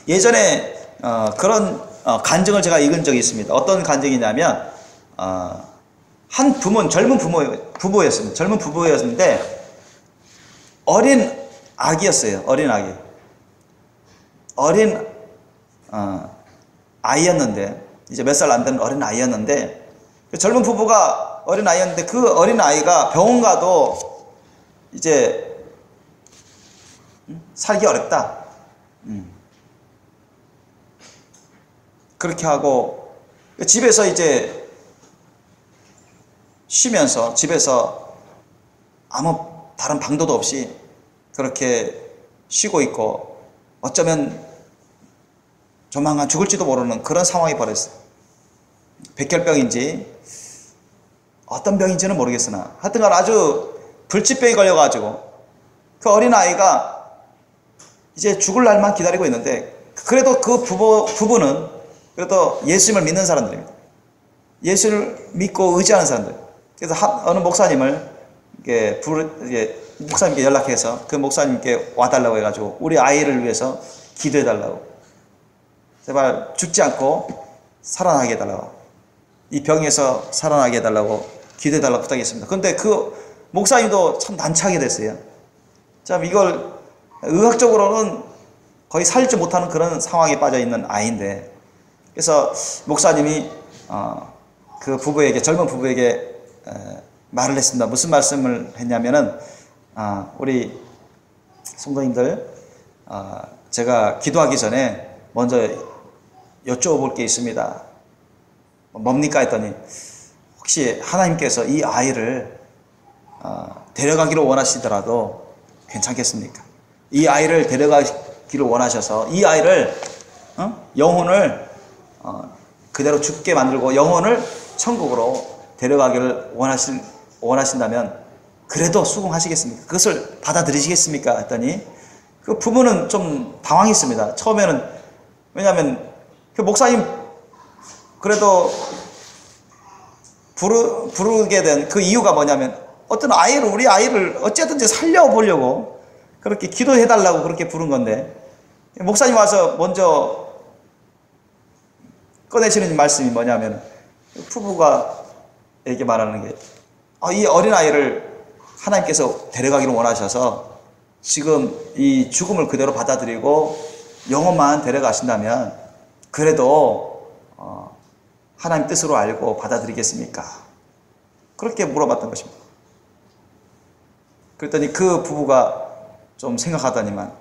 Speaker 1: 예전에 그런 간증을 제가 읽은 적이 있습니다. 어떤 간증이냐면 한 부모는 젊은 부부였습니다. 젊은 부부였는데 어린 아기였어요. 어린 아기. 어린 아이였는데 이제 몇 살 안 되는 어린 아이였는데 그 젊은 부부가 어린 아이였는데 그 어린 아이가 병원 가도 이제 살기 어렵다. 그렇게 하고 집에서 이제 쉬면서 집에서 아무 다른 방도도 없이 그렇게 쉬고 있고 어쩌면 조만간 죽을지도 모르는 그런 상황이 벌어졌어요. 백혈병인지 어떤 병인지는 모르겠으나 하여튼간 아주 불치병이 걸려가지고 그 어린아이가 이제 죽을 날만 기다리고 있는데 그래도 그 부부는 그래도 예수님을 믿는 사람들입니다. 예수를 믿고 의지하는 사람들. 그래서 어느 목사님을 목사님께 연락해서 그 목사님께 와달라고 해가지고 우리 아이를 위해서 기도해달라고 제발 죽지 않고 살아나게 해달라고 이 병에서 살아나게 해달라고 기도해달라고 부탁했습니다. 그런데 그 목사님도 참 난처하게 됐어요. 참 이걸 의학적으로는 거의 살지 못하는 그런 상황에 빠져 있는 아이인데 그래서 목사님이 그 부부에게 젊은 부부에게 말을 했습니다. 무슨 말씀을 했냐면은 우리 성도님들 제가 기도하기 전에 먼저 여쭤볼 게 있습니다. 뭡니까 했더니 혹시 하나님께서 이 아이를 데려가기를 원하시더라도 괜찮겠습니까? 이 아이를 데려가기를 원하셔서 이 아이를 영혼을 그대로 죽게 만들고 영혼을 천국으로 데려가기를 원하신다면 그래도 수긍하시겠습니까? 그것을 받아들이시겠습니까? 했더니 그 부부는 좀 당황했습니다. 처음에는 왜냐하면 그 목사님 그래도 부르게 된 그 이유가 뭐냐면 어떤 아이를 우리 아이를 어쨌든지 살려보려고 그렇게 기도해달라고 그렇게 부른 건데 목사님 와서 먼저 꺼내시는 말씀이 뭐냐면 부부가 이렇게 말하는 게 이 어린아이를 하나님께서 데려가기를 원하셔서 지금 이 죽음을 그대로 받아들이고 영혼만 데려가신다면 그래도 하나님 뜻으로 알고 받아들이겠습니까? 그렇게 물어봤던 것입니다. 그랬더니 그 부부가 좀 생각하더니만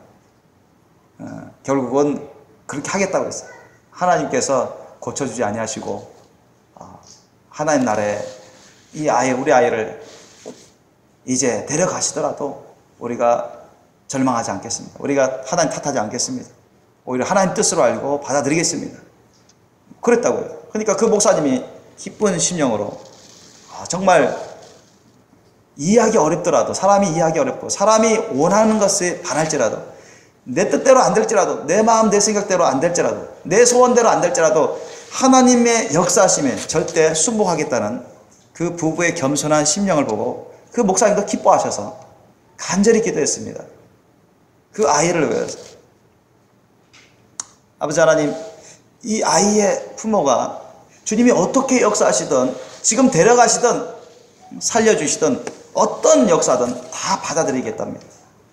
Speaker 1: 결국은 그렇게 하겠다고 했어요. 하나님께서 고쳐주지 아니하시고 하나님 나라에 우리 아이를 이제 데려가시더라도 우리가 절망하지 않겠습니다. 우리가 하나님 탓하지 않겠습니다. 오히려 하나님 뜻으로 알고 받아들이겠습니다. 그랬다고요. 그러니까 그 목사님이 기쁜 심령으로 정말 이해하기 어렵더라도 사람이 이해하기 어렵고 사람이 원하는 것에 반할지라도 내 뜻대로 안 될지라도 내 마음 내 생각대로 안 될지라도 내 소원대로 안 될지라도 하나님의 역사하심에 절대 순복하겠다는 그 부부의 겸손한 심령을 보고 그 목사님도 기뻐하셔서 간절히 기도했습니다. 그 아이를 위해서. 아버지 하나님, 이 아이의 부모가 주님이 어떻게 역사하시든 지금 데려가시든 살려주시든 어떤 역사든 다 받아들이겠답니다.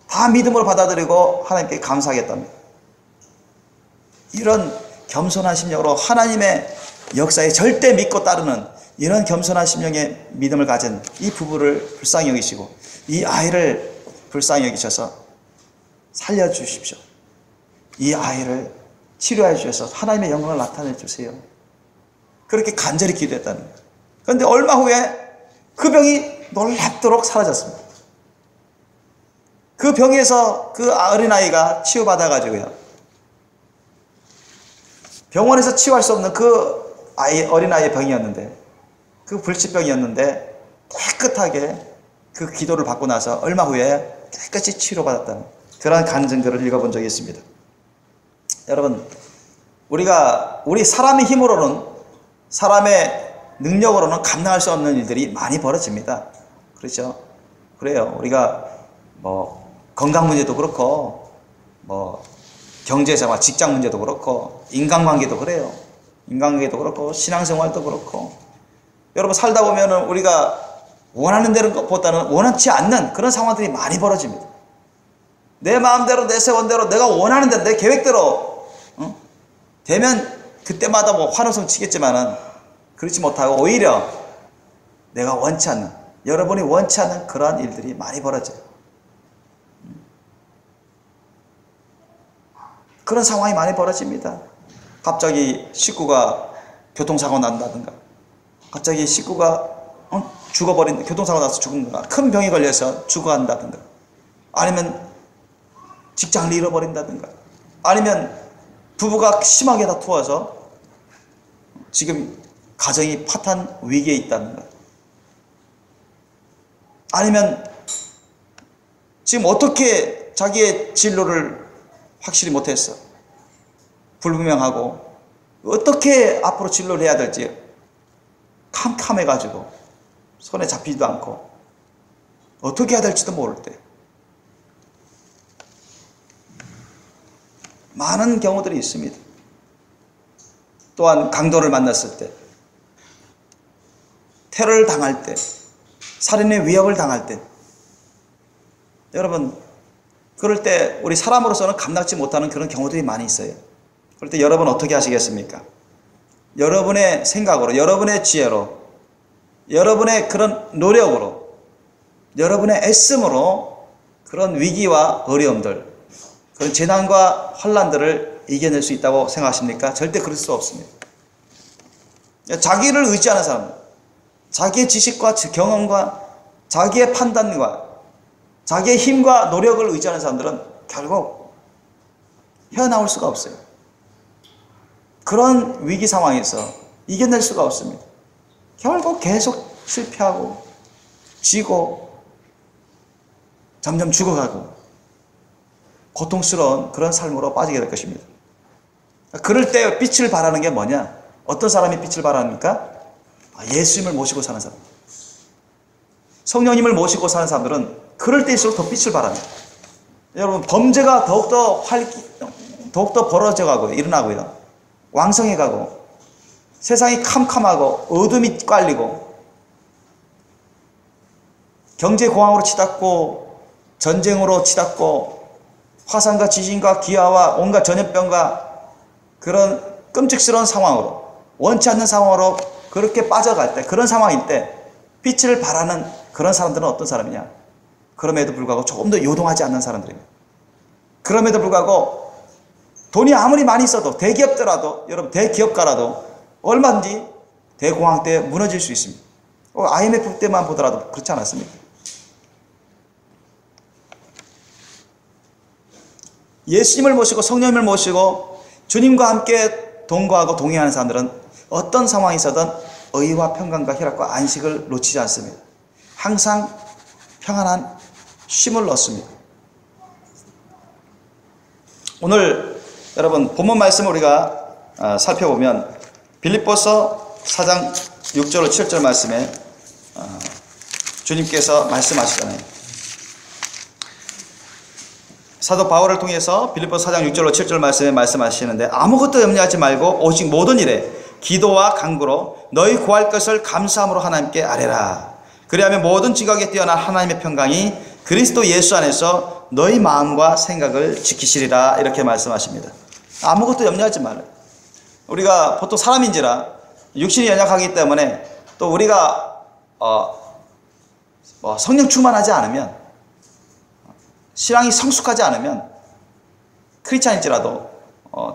Speaker 1: 다 믿음으로 받아들이고 하나님께 감사하겠답니다. 이런 겸손한 심령으로 하나님의 역사에 절대 믿고 따르는 이런 겸손한 심령의 믿음을 가진 이 부부를 불쌍히 여기시고 이 아이를 불쌍히 여기셔서 살려주십시오. 이 아이를 치료해 주셔서 하나님의 영광을 나타내 주세요. 그렇게 간절히 기도했다는 거예요. 그런데 얼마 후에 그 병이 놀랍도록 사라졌습니다. 그 병에서 그 어린아이가 치유받아가지고요. 병원에서 치유할 수 없는 어린아이의 병이었는데 그 불치병이었는데 깨끗하게 그 기도를 받고 나서 얼마 후에 깨끗이 치료받았다는 그러한 간증글을 읽어본 적이 있습니다. 여러분, 우리 사람의 힘으로는, 사람의 능력으로는 감당할 수 없는 일들이 많이 벌어집니다. 그렇죠? 그래요. 우리가 건강 문제도 그렇고, 경제생활, 직장 문제도 그렇고, 인간관계도 그래요. 인간관계도 그렇고, 신앙생활도 그렇고. 여러분, 살다 보면은 우리가 원하는 대로보다는 원하지 않는 그런 상황들이 많이 벌어집니다. 내 마음대로, 내 세원대로, 내가 원하는 대로, 내 계획대로 되면 그때마다 환호성 치겠지만은 그렇지 못하고 오히려 내가 원치 않는, 여러분이 원치 않는 그러한 일들이 많이 벌어져요. 그런 상황이 많이 벌어집니다. 갑자기 식구가 교통사고 난다든가, 갑자기 식구가 교통사고 나서 죽은가, 큰 병이 걸려서 죽어간다든가, 아니면 직장을 잃어버린다든가, 아니면 부부가 심하게 다투어서 지금 가정이 파탄 위기에 있다든가, 아니면 지금 어떻게 자기의 진로를 확실히 못했어, 불분명하고 어떻게 앞으로 진로를 해야 될지 캄캄해가지고 손에 잡히지도 않고 어떻게 해야 될지도 모를 때 많은 경우들이 있습니다. 또한 강도를 만났을 때, 테러를 당할 때, 살인의 위협을 당할 때, 여러분, 그럴 때 우리 사람으로서는 감당치 못하는 그런 경우들이 많이 있어요. 그럴 때 여러분 어떻게 하시겠습니까? 여러분의 생각으로, 여러분의 지혜로, 여러분의 그런 노력으로, 여러분의 애씀으로 그런 위기와 어려움들, 그런 재난과 환난들을 이겨낼 수 있다고 생각하십니까? 절대 그럴 수 없습니다. 자기를 의지하는 사람, 자기의 지식과 경험과 자기의 판단과 자기의 힘과 노력을 의지하는 사람들은 결국 헤어나올 수가 없어요. 그런 위기 상황에서 이겨낼 수가 없습니다. 결국 계속 실패하고 지고 점점 죽어가고 고통스러운 그런 삶으로 빠지게 될 것입니다. 그럴 때 빛을 발하는 게 뭐냐? 어떤 사람이 빛을 발합니까? 예수님을 모시고 사는 사람, 성령님을 모시고 사는 사람들은 그럴 때일수록 더 빛을 발합니다. 여러분, 범죄가 더욱더 벌어져가고 일어나고요, 왕성해가고, 세상이 캄캄하고 어둠이 깔리고, 경제공황으로 치닫고, 전쟁으로 치닫고, 화산과 지진과 기아와 온갖 전염병과 그런 끔찍스러운 상황으로, 원치 않는 상황으로 그렇게 빠져갈 때, 그런 상황일 때 빛을 발하는 그런 사람들은 어떤 사람이냐? 그럼에도 불구하고 조금 더 요동하지 않는 사람들입니다. 그럼에도 불구하고 돈이 아무리 많이 있어도, 대기업더라도, 여러분 대기업가라도 얼마든지 대공황 때 무너질 수 있습니다. IMF 때만 보더라도 그렇지 않았습니까? 예수님을 모시고 성령님을 모시고 주님과 함께 동거하고 동행하는 사람들은 어떤 상황이 있어든 의와 평강과 희락과 안식을 놓치지 않습니다. 항상 평안한 쉼을 얻습니다. 오늘 여러분 본문 말씀을 우리가 살펴보면 빌립보서 4장 6절 7절 말씀에 주님께서 말씀하시잖아요. 사도 바울을 통해서 빌립보서 4장 6절로 7절 말씀에 말씀하시는데, 아무것도 염려하지 말고 오직 모든 일에 기도와 간구로 너희 구할 것을 감사함으로 하나님께 아뢰라. 그리하면 모든 지각에 뛰어난 하나님의 평강이 그리스도 예수 안에서 너희 마음과 생각을 지키시리라. 이렇게 말씀하십니다. 아무것도 염려하지 말아요. 우리가 보통 사람인지라 육신이 연약하기 때문에, 또 우리가 성령 충만하지 않으면, 신앙이 성숙하지 않으면 크리스찬일지라도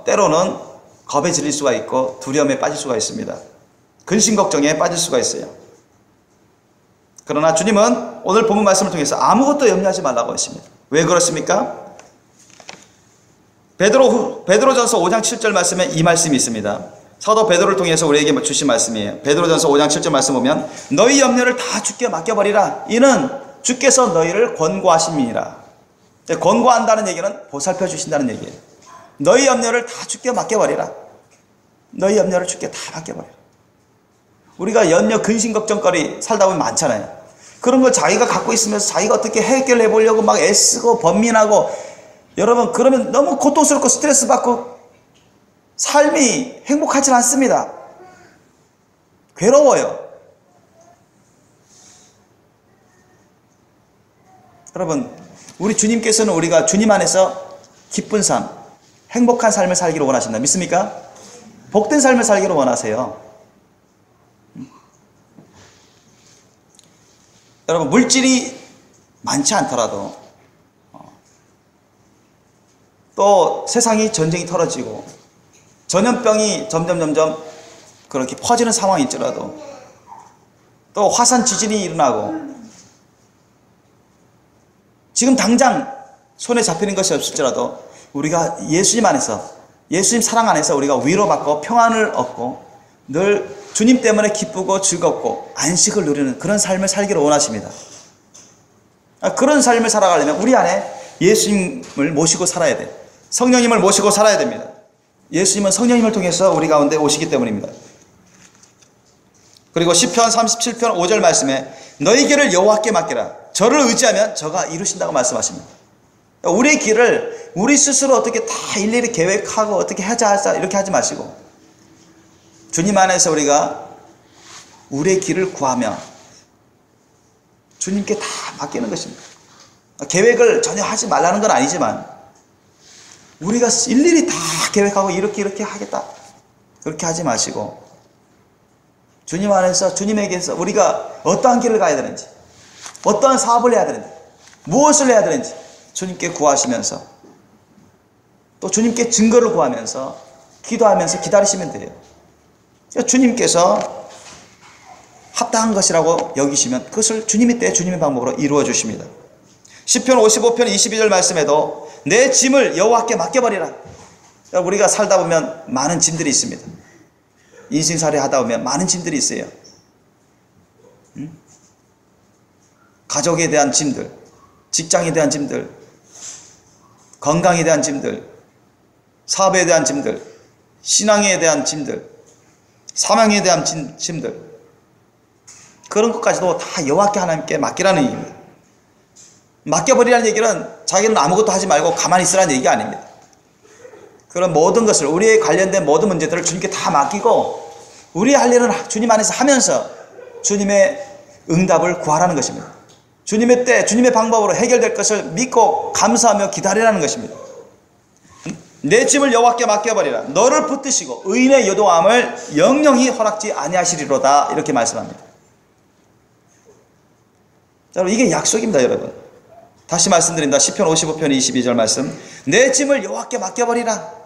Speaker 1: 때로는 겁에 질릴 수가 있고 두려움에 빠질 수가 있습니다. 근심 걱정에 빠질 수가 있어요. 그러나 주님은 오늘 본문 말씀을 통해서 아무것도 염려하지 말라고 했습니다. 왜 그렇습니까? 베드로전서 5장 7절 말씀에 이 말씀이 있습니다. 사도 베드로를 통해서 우리에게 주신 말씀이에요. 베드로전서 5장 7절 말씀 보면, 너희 염려를 다 주께 맡겨버리라. 이는 주께서 너희를 권고하심이니라. 권고한다는 얘기는 보살펴 주신다는 얘기예요. 너희 염려를 다 주께 맡겨버리라. 너희 염려를 주께 다 맡겨버리라. 우리가 염려, 근심, 걱정거리 살다 보면 많잖아요. 그런 걸 자기가 갖고 있으면서 자기가 어떻게 해결해 보려고 막 애쓰고 번민하고, 여러분 그러면 너무 고통스럽고 스트레스 받고 삶이 행복하지 않습니다. 괴로워요. 여러분, 우리 주님께서는 우리가 주님 안에서 기쁜 삶, 행복한 삶을 살기를 원하신다. 믿습니까? 복된 삶을 살기를 원하세요. 여러분, 물질이 많지 않더라도 또 세상이 전쟁이 벌어지고 전염병이 점점 그렇게 퍼지는 상황이 있더라도, 또 화산 지진이 일어나고 지금 당장 손에 잡히는 것이 없을지라도 우리가 예수님 안에서, 예수님 사랑 안에서 우리가 위로받고 평안을 얻고 늘 주님 때문에 기쁘고 즐겁고 안식을 누리는 그런 삶을 살기를 원하십니다. 그런 삶을 살아가려면 우리 안에 예수님을 모시고 살아야 돼. 성령님을 모시고 살아야 됩니다. 예수님은 성령님을 통해서 우리 가운데 오시기 때문입니다. 그리고 시편 37편 5절 말씀에 너희 길을 여호와께 맡기라. 저를 의지하면 저가 이루신다고 말씀하십니다. 우리의 길을 우리 스스로 어떻게 다 일일이 계획하고 어떻게 하자 이렇게 하지 마시고, 주님 안에서 우리가 우리의 길을 구하며 주님께 다 맡기는 것입니다. 계획을 전혀 하지 말라는 건 아니지만 우리가 일일이 다 계획하고 이렇게 하겠다 그렇게 하지 마시고, 주님 안에서 주님에게서 우리가 어떠한 길을 가야 되는지, 어떠한 사업을 해야 되는지, 무엇을 해야 되는지 주님께 구하시면서, 또 주님께 증거를 구하면서 기도하면서 기다리시면 돼요. 주님께서 합당한 것이라고 여기시면 그것을 주님의 때 주님의 방법으로 이루어 주십니다. 시편 55편 22절 말씀에도 내 짐을 여호와께 맡겨버리라. 우리가 살다 보면 많은 짐들이 있습니다. 인생살이 하다 보면 많은 짐들이 있어요. 가족에 대한 짐들, 직장에 대한 짐들, 건강에 대한 짐들, 사업에 대한 짐들, 신앙에 대한 짐들, 사명에 대한 짐들, 그런 것까지도 다 여호와께 하나님께 맡기라는 얘기입니다. 맡겨버리라는 얘기는 자기는 아무것도 하지 말고 가만히 있으라는 얘기가 아닙니다. 그런 모든 것을, 우리에 관련된 모든 문제들을 주님께 다 맡기고 우리 할 일은 주님 안에서 하면서 주님의 응답을 구하라는 것입니다. 주님의 때 주님의 방법으로 해결될 것을 믿고 감사하며 기다리라는 것입니다. 내 짐을 여호와께 맡겨버리라. 너를 붙드시고 의인의 요동함을 영영히 허락지 아니하시리로다. 이렇게 말씀합니다. 여러분, 이게 약속입니다. 여러분, 다시 말씀드립니다. 시편 55편 22절 말씀, 내 짐을 여호와께 맡겨버리라.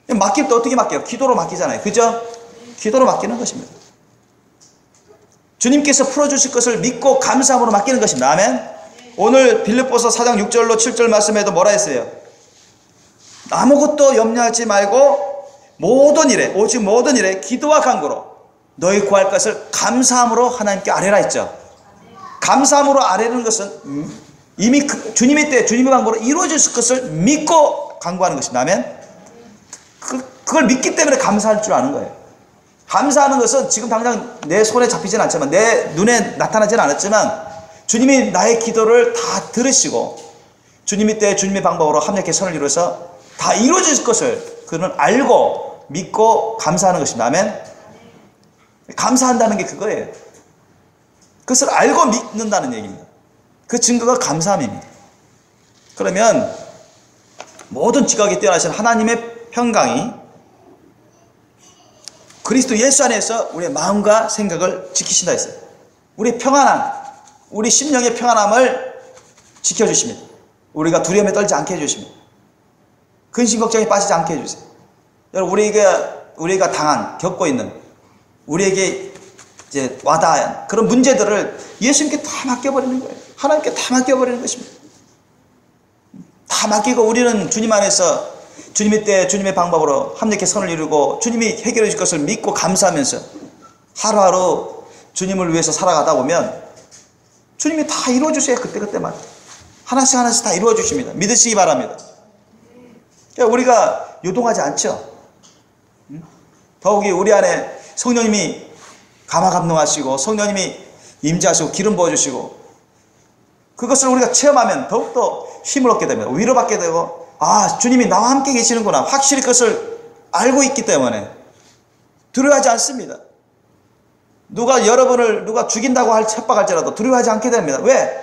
Speaker 1: 맡길 때 어떻게 맡겨요? 기도로 맡기잖아요. 그죠? 기도로 맡기는 것입니다. 주님께서 풀어주실 것을 믿고 감사함으로 맡기는 것입니다. 아멘. 오늘 빌립보서 4장 6절로 7절 말씀에도 뭐라 했어요? 아무것도 염려하지 말고 모든 일에, 오직 모든 일에 기도와 간구로 너희 구할 것을 감사함으로 하나님께 아뢰라 했죠. 감사함으로 아뢰는 것은 이미 주님의 때 주님의 방법으로 이루어질 것을 믿고 간구하는 것입니다. 아멘. 그걸 믿기 때문에 감사할 줄 아는 거예요. 감사하는 것은 지금 당장 내 손에 잡히진 않지만, 내 눈에 나타나진 않았지만 주님이 나의 기도를 다 들으시고 주님의 때 주님의 방법으로 합력해 선을 이루어서 다 이루어질 것을 그는 알고 믿고 감사하는 것입니다. 아멘. 감사한다는 게 그거예요. 그것을 알고 믿는다는 얘기입니다. 그 증거가 감사함입니다. 그러면 모든 지각이 뛰어나신 하나님의 평강이 그리스도 예수 안에서 우리의 마음과 생각을 지키신다 했어요. 우리의 평안함, 우리 심령의 평안함을 지켜주십니다. 우리가 두려움에 떨지 않게 해주십니다. 근심 걱정에 빠지지 않게 해주세요. 여러분, 우리가 겪고 있는, 우리에게 이제 와닿은 그런 문제들을 예수님께 다 맡겨버리는 거예요. 하나님께 다 맡겨버리는 것입니다. 다 맡기고 우리는 주님 안에서 주님의 때 주님의 방법으로 합력해 선을 이루고 주님이 해결해 줄 것을 믿고 감사하면서 하루하루 주님을 위해서 살아가다 보면 주님이 다 이루어주세요. 그때그때만. 하나씩 하나씩 다 이루어주십니다. 믿으시기 바랍니다. 그러니까 우리가 요동하지 않죠. 더욱이 우리 안에 성령님이 감화감동하시고 성령님이 임재하시고 기름 부어주시고 그것을 우리가 체험하면 더욱더 힘을 얻게 됩니다. 위로받게 되고 아 주님이 나와 함께 계시는구나 확실히 그것을 알고 있기 때문에 두려워하지 않습니다. 여러분을 누가 죽인다고 협박할지라도 두려워하지 않게 됩니다. 왜?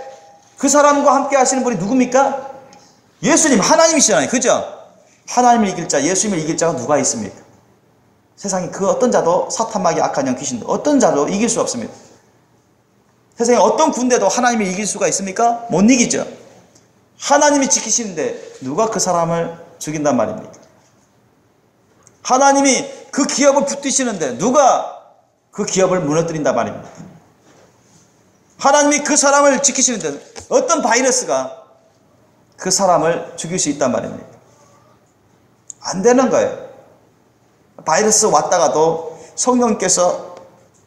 Speaker 1: 그 사람과 함께 하시는 분이 누굽니까? 예수님, 하나님이시잖아요. 그죠? 하나님을 이길 자, 예수님을 이길 자가 누가 있습니까? 세상에 그 어떤 자도 사탄마귀 악한 영 귀신도 어떤 자도 이길 수 없습니다. 세상에 어떤 군대도 하나님을 이길 수가 있습니까? 못 이기죠. 하나님이 지키시는데 누가 그 사람을 죽인단 말입니까? 하나님이 그 기업을 붙드시는데 누가 그 기업을 무너뜨린단 말입니다. 하나님이 그 사람을 지키시는데 어떤 바이러스가 그 사람을 죽일 수 있단 말입니다. 안 되는 거예요. 바이러스 왔다가도 성령께서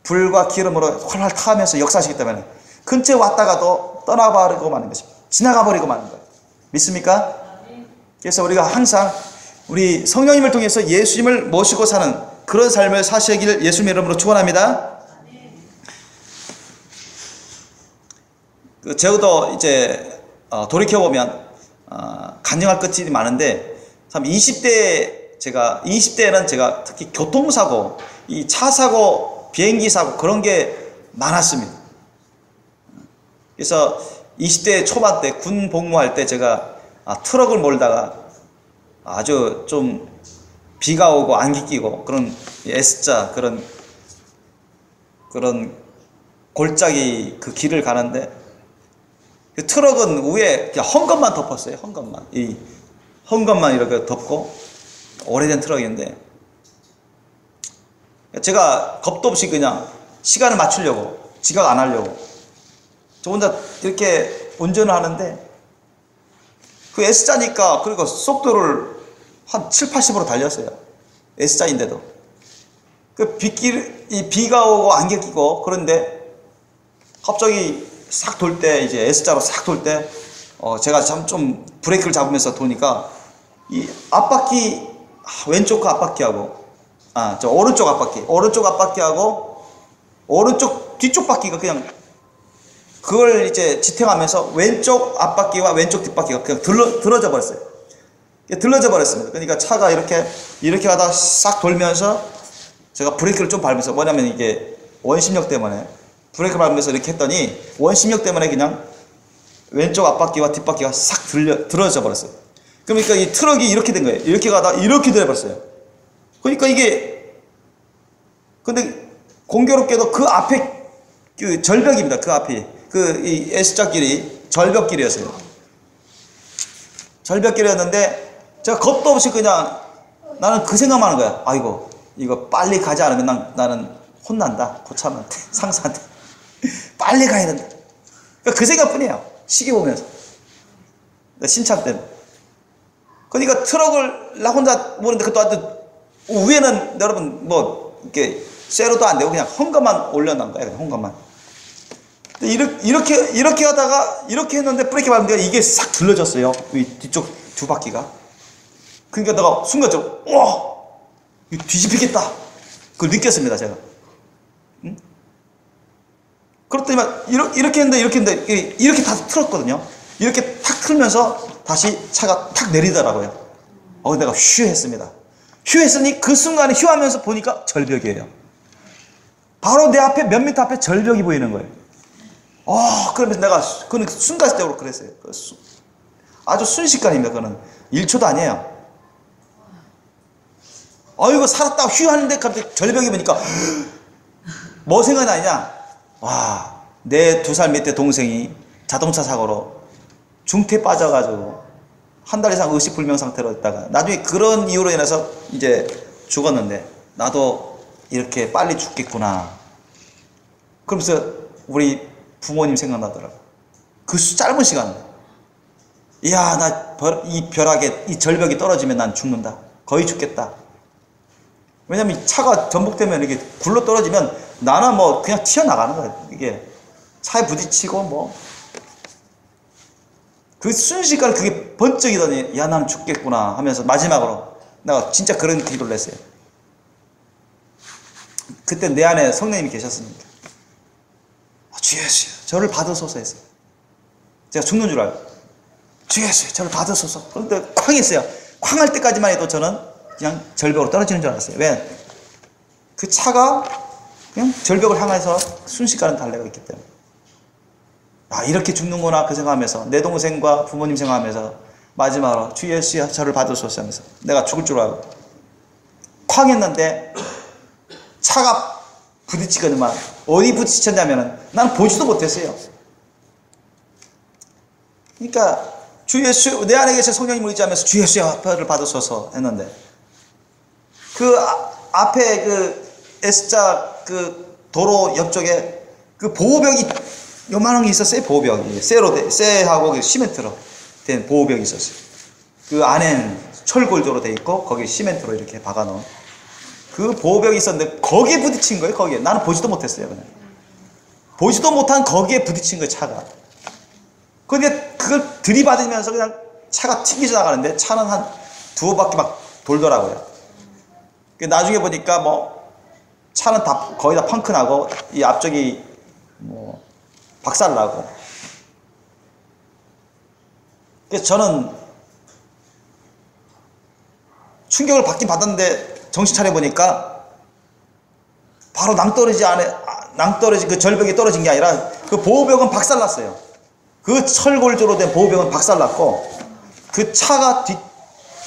Speaker 1: 불과 기름으로 활활 타면서 역사하시기 때문에 근처에 왔다가도 떠나버리고 마는 것입니다. 지나가 버리고 마는 거예요. 믿습니까? 그래서 우리가 항상 우리 성령님을 통해서 예수님을 모시고 사는 그런 삶을 사시기를 예수님의 이름으로 축원합니다. 저도 이제 돌이켜보면 간증할 것들이 많은데 참 20대에는 제가 특히 교통사고, 이 차 사고, 비행기 사고 그런 게 많았습니다. 그래서 20대 초반 때 군 복무할 때 제가 트럭을 몰다가 아주 좀 비가 오고 안개 끼고 그런 S자 그런 골짜기 그 길을 가는데 그 트럭은 위에 그냥 헝겊만 덮었어요. 헝겊만 이렇게 덮고 오래된 트럭인데 제가 겁도 없이 그냥 시간을 맞추려고 지각 안 하려고 저 혼자 이렇게 운전을 하는데 그 S자니까 그리고 속도를 한 7, 80으로 달렸어요. S자인데도. 비가 오고 안개 끼고 그런데 갑자기 싹 돌 때 이제 S자로 싹 돌 때 제가 좀 브레이크를 잡으면서 도니까 이 앞바퀴 왼쪽 앞바퀴하고 저 오른쪽 앞바퀴하고 오른쪽 뒤쪽 바퀴가 그냥 그걸 이제 지탱하면서 왼쪽 앞바퀴와 왼쪽 뒷바퀴가 그냥 들어져 버렸어요. 들러져 버렸습니다. 그러니까 차가 이렇게 가다가 싹 돌면서 제가 브레이크를 좀 밟으면서 뭐냐면 이게 원심력 때문에 브레이크 밟으면서 이렇게 했더니 원심력 때문에 그냥 왼쪽 앞바퀴와 뒷바퀴가 싹 들어져 버렸어요. 그러니까 이 트럭이 이렇게 된 거예요. 이렇게 가다가 이렇게 되어버렸어요. 그러니까 이게 근데 공교롭게도 그 앞에 그 절벽입니다. 그 앞이 이 S자 길이 절벽길이었어요. 절벽길이었는데 제가 겁도 없이 그냥 나는 그 생각만 하는 거야. 아이고 이거 빨리 가지 않으면 나는 혼난다. 고참한테 상사한테 빨리 가야 된다. 그러니까 그 생각뿐이에요. 시계 보면서 신참 때문에. 그러니까 트럭을 나 혼자 모르는데 그것도 위에는 여러분 뭐 이렇게 쇠로도 안 되고 그냥 헝겊만 올려놓은 거예요. 그냥 헝겊만. 이렇게 하다가 이렇게 했는데 브레이크 밟으니까 이게 싹 들러졌어요. 이 뒤쪽 두 바퀴가. 그러니까 내가 순간적으로 와 이거 뒤집히겠다. 그걸 느꼈습니다. 제가. 응? 그렇더니만 이렇게 했는데 이렇게 다 틀었거든요. 이렇게 탁 틀면서 다시 차가 탁 내리더라고요. 내가 휴 했습니다. 휴 했으니 그 순간에 휴 하면서 보니까 절벽이에요. 바로 내 앞에 몇 미터 앞에 절벽이 보이는 거예요. 그러면서 내가 그는 순간적으로 그랬어요. 아주 순식간입니다. 그는 1초도 아니에요. 이거 살았다 휴 하는데 갑자기 절벽이 보니까 뭐 생각나냐? 와, 내 2살 밑에 동생이 자동차 사고로 중태에 빠져가지고 한 달 이상 의식불명 상태로 있다가 나중에 그런 이유로 인해서 이제 죽었는데 나도 이렇게 빨리 죽겠구나. 그러면서 우리 부모님 생각나더라고. 그 짧은 시간. 이야, 이 벼락에 이 절벽이 떨어지면 난 죽는다. 거의 죽겠다. 왜냐면 이 차가 전복되면 이게 굴러 떨어지면 나는 뭐 그냥 튀어나가는 거예요. 이게 차에 부딪히고 뭐 그 순식간에 그게 번쩍이더니 야 나는 죽겠구나 하면서 마지막으로 내가 진짜 그런 기도를 했어요. 그때 내 안에 성령님이 계셨습니다. 주 예수여 저를 받으소서 했어요. 제가 죽는 줄 알고 주 예수여 저를 받으소서. 그런데 쾅 했어요. 쾅 할 때까지만 해도 저는 그냥 절벽으로 떨어지는 줄 알았어요. 왜? 그 차가 그냥 절벽을 향해서 순식간에 달려가 있기 때문에. 아 이렇게 죽는구나 그 생각하면서 내 동생과 부모님 생각하면서 마지막으로 주 예수여 저를 받으소서 하면서 내가 죽을 줄 알고 쾅 했는데 차가 부딪히거든만 어디 부딪혔냐면은 나는 보지도 못했어요. 그러니까 주 예수 내 안에 계신 성령님을 의지하면서 주 예수여 저를 받으소서 했는데 그 앞에 그 S자 그 도로 옆쪽에 그 보호벽이 요만한 게 있었어요. 보호벽이 쇠하고 시멘트로 된 보호벽이 있었어요. 그 안에는 철골조로 돼 있고 거기 시멘트로 이렇게 박아놓은 그 보호벽이 있었는데 거기에 부딪힌 거예요. 거기에 나는 보지도 못했어요. 그냥 보지도 못한 거기에 부딪힌 거예요. 차가. 근데 그걸 들이받으면서 그냥 차가 튕겨 나가는데 차는 한 두어 바퀴 막 돌더라고요. 나중에 보니까 뭐 차는 다 거의 다 펑크 나고 이 앞쪽이 뭐 박살 나고. 그래서 저는 충격을 받긴 받았는데 정신 차려 보니까 바로 낭떠러지 그 절벽이 떨어진 게 아니라 그 보호벽은 박살 났어요. 그 철골조로 된 보호벽은 박살 났고 그 차가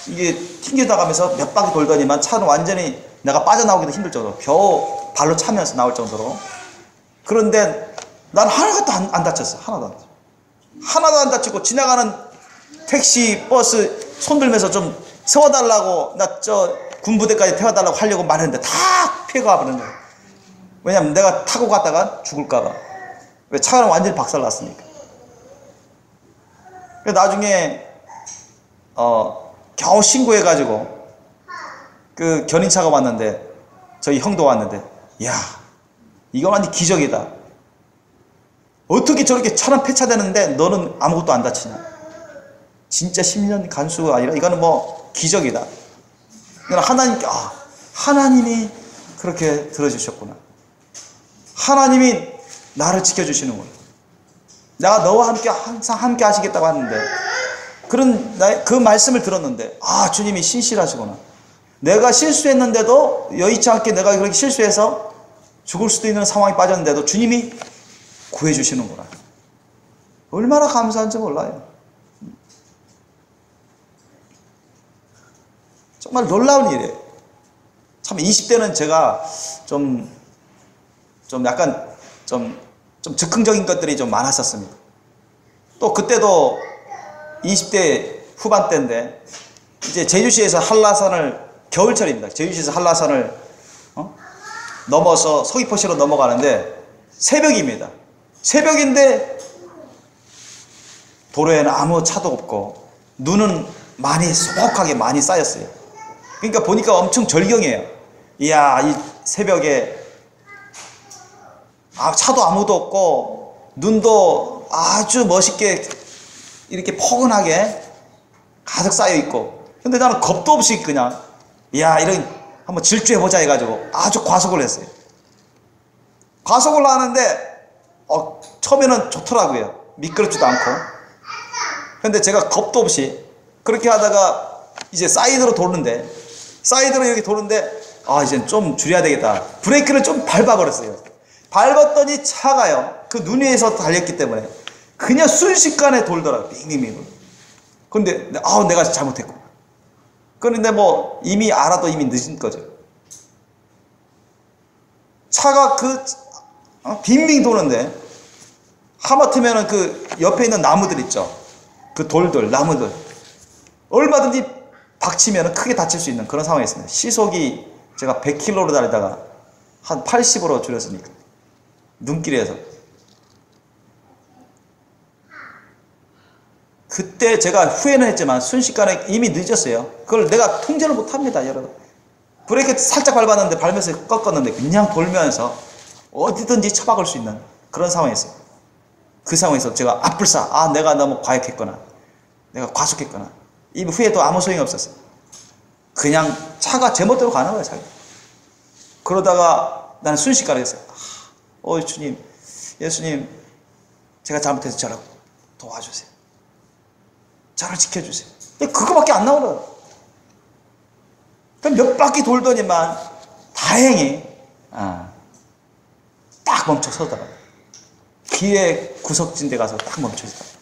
Speaker 1: 이게 튕겨나가면서 몇 바퀴 돌더니만 차는 완전히 내가 빠져나오기도 힘들 정도로 겨우 발로 차면서 나올 정도로. 그런데 난 하나도 안 다쳤어. 하나도 안 다치고 지나가는 택시 버스 손 들면서 좀 세워달라고 나 저 군부대까지 태워달라고 하려고 말했는데 다 피해가 버리는 거예요. 왜냐면 내가 타고 갔다가 죽을까봐. 왜 차가 완전히 박살 났으니까. 나중에 겨우 신고해가지고 그 견인차가 왔는데 저희 형도 왔는데 야 이건 완전 기적이다. 어떻게 저렇게 차는 폐차되는데 너는 아무것도 안 다치냐. 진짜 10년 간수가 아니라 이거는 뭐 기적이다. 하나님이 그렇게 들어주셨구나. 하나님이 나를 지켜주시는구나. 내가 너와 함께 항상 함께 하시겠다고 하는데 그 말씀을 들었는데 주님이 신실하시구나. 내가 실수했는데도 여의치 않게 내가 그렇게 실수해서 죽을 수도 있는 상황에 빠졌는데도 주님이 구해주시는구나. 얼마나 감사한지 몰라요. 정말 놀라운 일이에요. 참 20대는 제가 좀 약간 좀 즉흥적인 것들이 좀 많았었습니다. 또 그때도 20대 후반 때인데 이제 제주시에서 한라산을 겨울철입니다. 제주시에서 한라산을 넘어서 서귀포시로 넘어가는데 새벽입니다. 새벽인데 도로에는 아무 차도 없고 눈은 소복하게 많이 쌓였어요. 그러니까 보니까 엄청 절경이에요. 이야 이 새벽에 차도 아무도 없고 눈도 아주 멋있게 이렇게 포근하게 가득 쌓여 있고. 근데 나는 겁도 없이 그냥 이런 한번 질주해보자 해가지고 아주 과속을 했어요. 과속을 하는데 처음에는 좋더라고요. 미끄럽지도 않고. 근데 제가 겁도 없이 그렇게 하다가 이제 사이드로 이렇게 도는데 이젠 좀 줄여야 되겠다. 브레이크를 좀 밟아버렸어요. 밟았더니 차가요. 그 눈 위에서 달렸기 때문에 그냥 순식간에 돌더라고요. 빙빙빙. 근데 내가 잘못했고. 그런데 뭐 이미 알아도 이미 늦은 거죠. 차가 빙빙 도는데 하마터면은 그 옆에 있는 나무들 있죠. 그 나무들 얼마든지 박치면 크게 다칠 수 있는 그런 상황이 있습니다. 시속이 제가 100km로 달리다가 한 80으로 줄였으니까 눈길에서. 그때 제가 후회는 했지만 순식간에 이미 늦었어요. 그걸 내가 통제를 못합니다. 여러분 브레이크 살짝 밟았는데 밟으면서 꺾었는데 그냥 돌면서 어디든지 처박을 수 있는 그런 상황이었어요. 그 상황에서 제가 앞불사, 내가 너무 과욕했거나 내가 과속했거나 이 후회도 아무 소용이 없었어요. 그냥 차가 제멋대로 가는 거예요. 자기. 그러다가 나는 순식간에 했어요. 주님, 예수님, 제가 잘못해서 저를 도와주세요. 저를 지켜주세요. 그거밖에 안 나오더라고요. 그럼 몇 바퀴 돌더니만 다행히 딱 멈춰 서더라고요. 길의 구석진 데 가서 딱 멈춰지더라고요.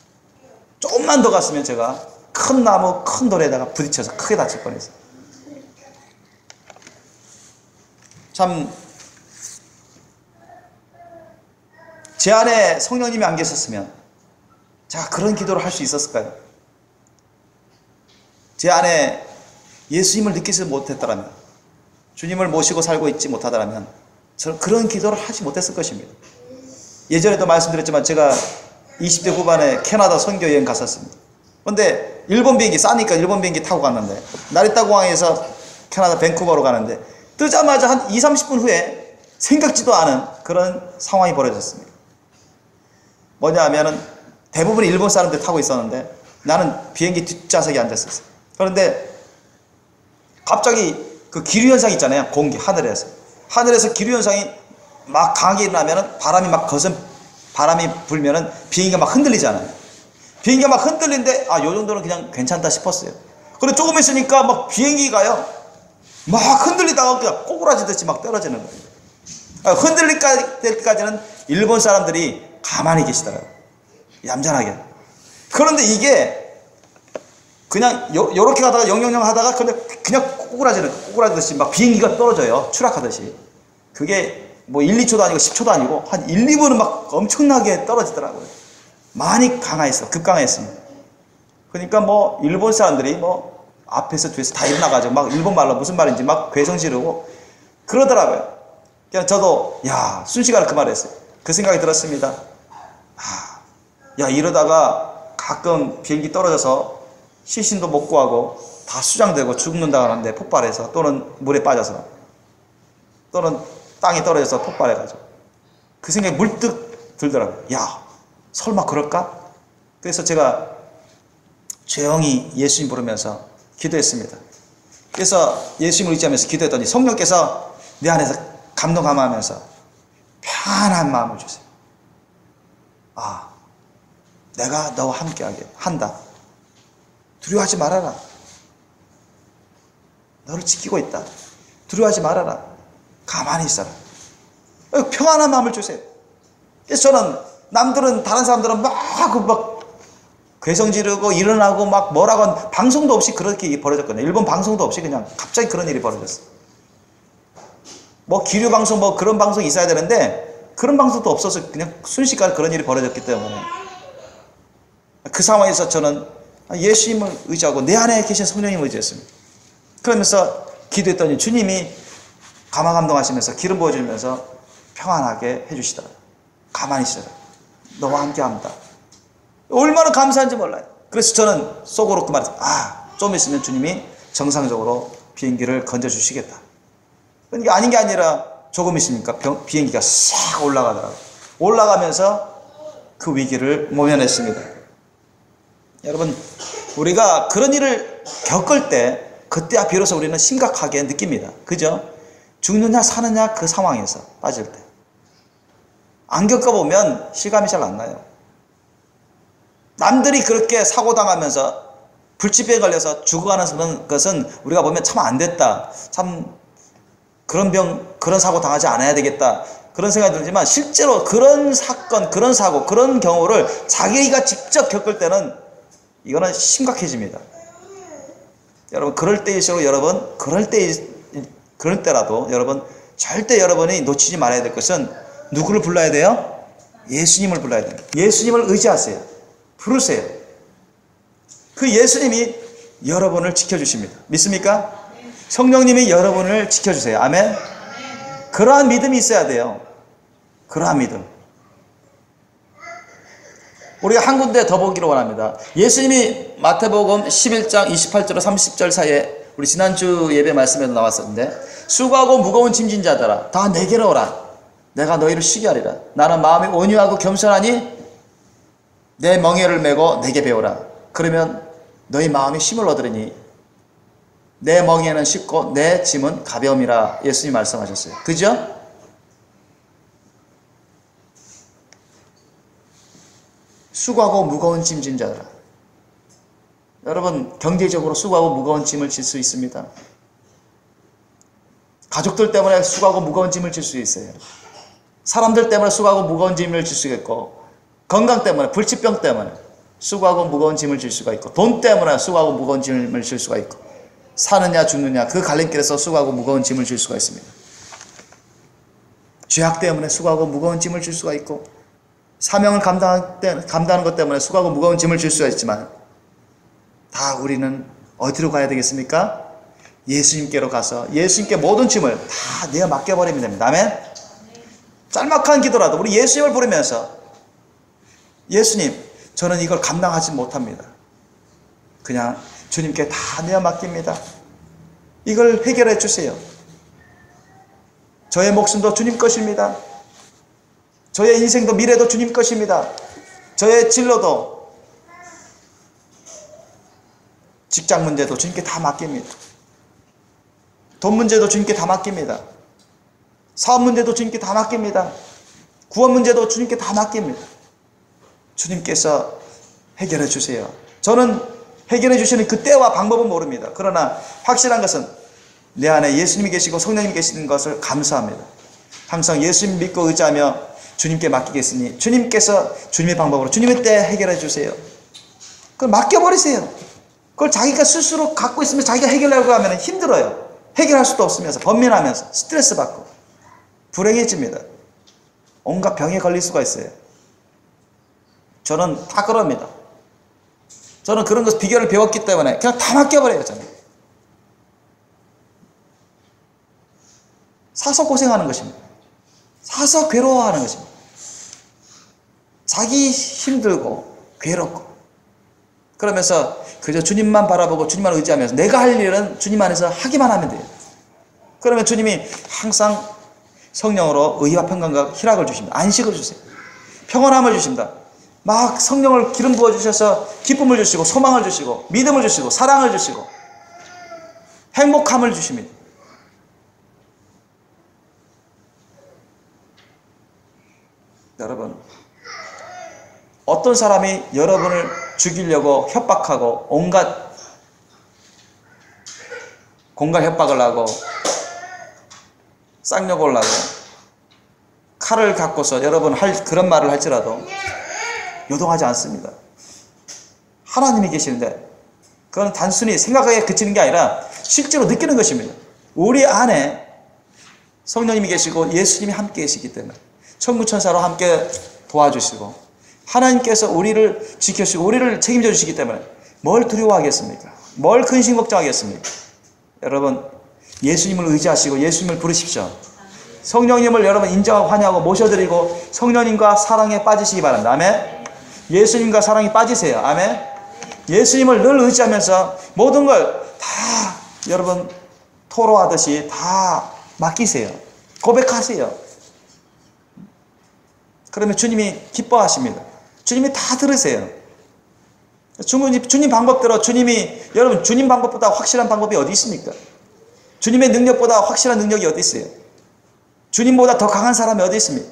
Speaker 1: 조금만 더 갔으면 제가 큰 나무, 큰 돌에다가 부딪혀서 크게 다칠 뻔했어요. 참, 제 안에 성령님이 안 계셨으면 제가 그런 기도를 할 수 있었을까요? 제 안에 예수님을 느끼지 못했더라면, 주님을 모시고 살고 있지 못하더라면 저는 그런 기도를 하지 못했을 것입니다. 예전에도 말씀드렸지만 제가 20대 후반에 캐나다 선교 여행 갔었습니다. 그런데 일본 비행기 싸니까 일본 비행기 타고 갔는데 나리타 공항에서 캐나다 밴쿠버로 가는데 뜨자마자 한 20-30분 후에 생각지도 않은 그런 상황이 벌어졌습니다. 뭐냐 하면은 대부분 일본 사람들 타고 있었는데 나는 비행기 뒷좌석에 앉았었어요. 그런데 갑자기 그 기류현상 있잖아요. 공기, 하늘에서 기류현상이 막 강하게 일어나면은 바람이 불면은 비행기가 막 흔들리잖아요. 비행기가 막 흔들리는데 요 정도는 그냥 괜찮다 싶었어요. 그런데 조금 있으니까 막 비행기가요 막 흔들리다가 그냥 꼬꾸라지듯이 막 떨어지는 거예요. 흔들릴 때까지는 일본 사람들이 가만히 계시더라고요. 얌전하게. 그런데 이게 그냥 요렇게 가다가 영영영 하다가 그냥 꼬꾸라지듯이 막 비행기가 떨어져요. 추락하듯이. 그게 뭐 1, 2초도 아니고 10초도 아니고 한 1, 2분은 막 엄청나게 떨어지더라고요. 많이 급강했습니다. 그러니까 뭐 일본 사람들이 뭐 앞에서 뒤에서 다 일어나가지고 막 일본 말로 무슨 말인지 막 괴성 지르고 그러더라고요. 그냥 저도 순식간에 그 말을 했어요. 그 생각이 들었습니다. 이러다가 가끔 비행기 떨어져서 시신도 못 구하고 다 수장되고 죽는다 하는데 폭발해서 또는 물에 빠져서 또는 땅에 떨어져서 폭발해가지고 그 생각이 물뜩 들더라고요. 설마 그럴까? 그래서 제가 조용히 예수님 부르면서 기도했습니다. 그래서 예수님을 의지하면서 기도했더니 성령께서 내 안에서 감동하면서 편안한 마음을 주세요. 내가 너와 함께하게 한다. 두려워하지 말아라. 너를 지키고 있다. 두려워하지 말아라. 가만히 있어라. 평안한 마음을 주세요. 그래서 저는 다른 사람들은 막 괴성 지르고 일어나고 막 뭐라고 방송도 없이 그렇게 벌어졌거든요. 일본 방송도 없이 그냥 갑자기 그런 일이 벌어졌어요. 뭐 기류 방송 뭐 그런 방송이 있어야 되는데 그런 방송도 없어서 그냥 순식간에 그런 일이 벌어졌기 때문에 그 상황에서 저는 예수님을 의지하고 내 안에 계신 성령님을 의지했습니다. 그러면서 기도했더니 주님이 감화감동하시면서 기름 부어주면서 평안하게 해주시더라고요. 가만히 있어라. 너와 함께합니다. 얼마나 감사한지 몰라요. 그래서 저는 속으로 그 말했어요. 좀 있으면 주님이 정상적으로 비행기를 건져주시겠다. 그러니까 아닌 게 아니라 조금 있으니까 비행기가 싹 올라가더라고요. 올라가면서 그 위기를 모면했습니다. 여러분, 우리가 그런 일을 겪을 때 그때야 비로소 우리는 심각하게 느낍니다. 그죠? 죽느냐 사느냐 그 상황에서 빠질 때. 안 겪어보면 실감이 잘 안 나요. 남들이 그렇게 사고당하면서 불치병에 걸려서 죽어가는 것은 우리가 보면 참 안 됐다. 참 그런 사고 당하지 않아야 되겠다. 그런 생각이 들지만 실제로 그런 사건, 그런 사고, 그런 경우를 자기가 직접 겪을 때는 이거는 심각해집니다. 여러분, 그럴 때라도 여러분 절대 여러분이 놓치지 말아야 될 것은 누구를 불러야 돼요? 예수님을 불러야 돼요. 예수님을 의지하세요. 부르세요. 그 예수님이 여러분을 지켜주십니다. 믿습니까? 성령님이 여러분을 지켜주세요. 아멘? 그러한 믿음이 있어야 돼요. 그러한 믿음. 우리가 한 군데 더 보기를 원합니다. 예수님이 마태복음 11장 28절로 30절 사이에 우리 지난주 예배 말씀에도 나왔었는데 수고하고 무거운 짐진 자들아 다 내게로 오라. 내가 너희를 쉬게 하리라. 나는 마음이 온유하고 겸손하니 내 멍에를 메고 내게 배우라. 그러면 너희 마음이 힘을 얻으리니 내 멍에는 쉽고 내 짐은 가벼움이라 예수님 말씀하셨어요. 그죠? 수고하고 무거운 짐 진 자들아. 여러분, 경제적으로 수고하고 무거운 짐을 질 수 있습니다. 가족들 때문에 수고하고 무거운 짐을 질 수 있어요. 사람들 때문에 수고하고 무거운 짐을 질 수 있고, 건강 때문에, 불치병 때문에 수고하고 무거운 짐을 질 수가 있고, 돈 때문에 수고하고 무거운 짐을 질 수가 있고, 사느냐 죽느냐 그 갈림길에서 수고하고 무거운 짐을 질 수가 있습니다. 죄악 때문에 수고하고 무거운 짐을 질 수가 있고, 사명을 감당하는 것 때문에 수고하고 무거운 짐을 질 수가 있지만, 다 우리는 어디로 가야 되겠습니까? 예수님께로 가서 예수님께 모든 짐을 다 내어 맡겨버리면 됩니다. 아멘? 짤막한 기도라도 우리 예수님을 부르면서, 예수님, 저는 이걸 감당하지 못합니다. 그냥 주님께 다 내어 맡깁니다. 이걸 해결해 주세요. 저의 목숨도 주님 것입니다. 저의 인생도 미래도 주님 것입니다. 저의 진로도, 직장 문제도 주님께 다 맡깁니다. 돈 문제도 주님께 다 맡깁니다. 사업 문제도 주님께 다 맡깁니다. 구원 문제도 주님께 다 맡깁니다. 주님께서 해결해 주세요. 저는 해결해 주시는 그 때와 방법은 모릅니다. 그러나 확실한 것은 내 안에 예수님이 계시고 성령님이 계시는 것을 감사합니다. 항상 예수님 믿고 의지하며 주님께 맡기겠으니 주님께서 주님의 방법으로 주님의 때 해결해 주세요. 그걸 맡겨버리세요. 그걸 자기가 스스로 갖고 있으면 자기가 해결하려고 하면 힘들어요. 해결할 수도 없으면서 번민하면서 스트레스 받고 불행해집니다. 온갖 병에 걸릴 수가 있어요. 저는 다 그럽니다. 저는 그런 것 비결을 배웠기 때문에 그냥 다 맡겨버려요. 저는 사서 고생하는 것입니다. 사서 괴로워하는 것입니다. 자기 힘들고 괴롭고 그러면서 그저 주님만 바라보고 주님만 의지하면서 내가 할 일은 주님 안에서 하기만 하면 돼요. 그러면 주님이 항상 성령으로 의와 평강과 희락을 주십니다. 안식을 주세요. 평안함을 주십니다. 막 성령을 기름 부어주셔서 기쁨을 주시고 소망을 주시고 믿음을 주시고 사랑을 주시고 행복함을 주십니다. 여러분, 어떤 사람이 여러분을 죽이려고 협박하고 온갖 공갈 협박을 하고 쌍욕을 하고 칼을 갖고서 여러분 그런 말을 할지라도 요동하지 않습니다. 하나님이 계시는데 그건 단순히 생각에 그치는 게 아니라 실제로 느끼는 것입니다. 우리 안에 성령님이 계시고 예수님이 함께 계시기 때문에 천군천사로 함께 도와주시고 하나님께서 우리를 지켜주시고 우리를 책임져 주시기 때문에 뭘 두려워하겠습니까? 뭘 근심 걱정하겠습니까? 여러분, 예수님을 의지하시고 예수님을 부르십시오. 성령님을 여러분 인정하고 환영하고 모셔드리고 성령님과 사랑에 빠지시기 바랍니다. 아멘. 예수님과 사랑에 빠지세요. 아멘. 예수님을 늘 의지하면서 모든 걸 다 여러분 토로하듯이 다 맡기세요. 고백하세요. 그러면 주님이 기뻐하십니다. 주님이 다 들으세요. 주님 방법대로 여러분 주님 방법보다 확실한 방법이 어디 있습니까? 주님의 능력보다 확실한 능력이 어디 있어요? 주님보다 더 강한 사람이 어디 있습니까?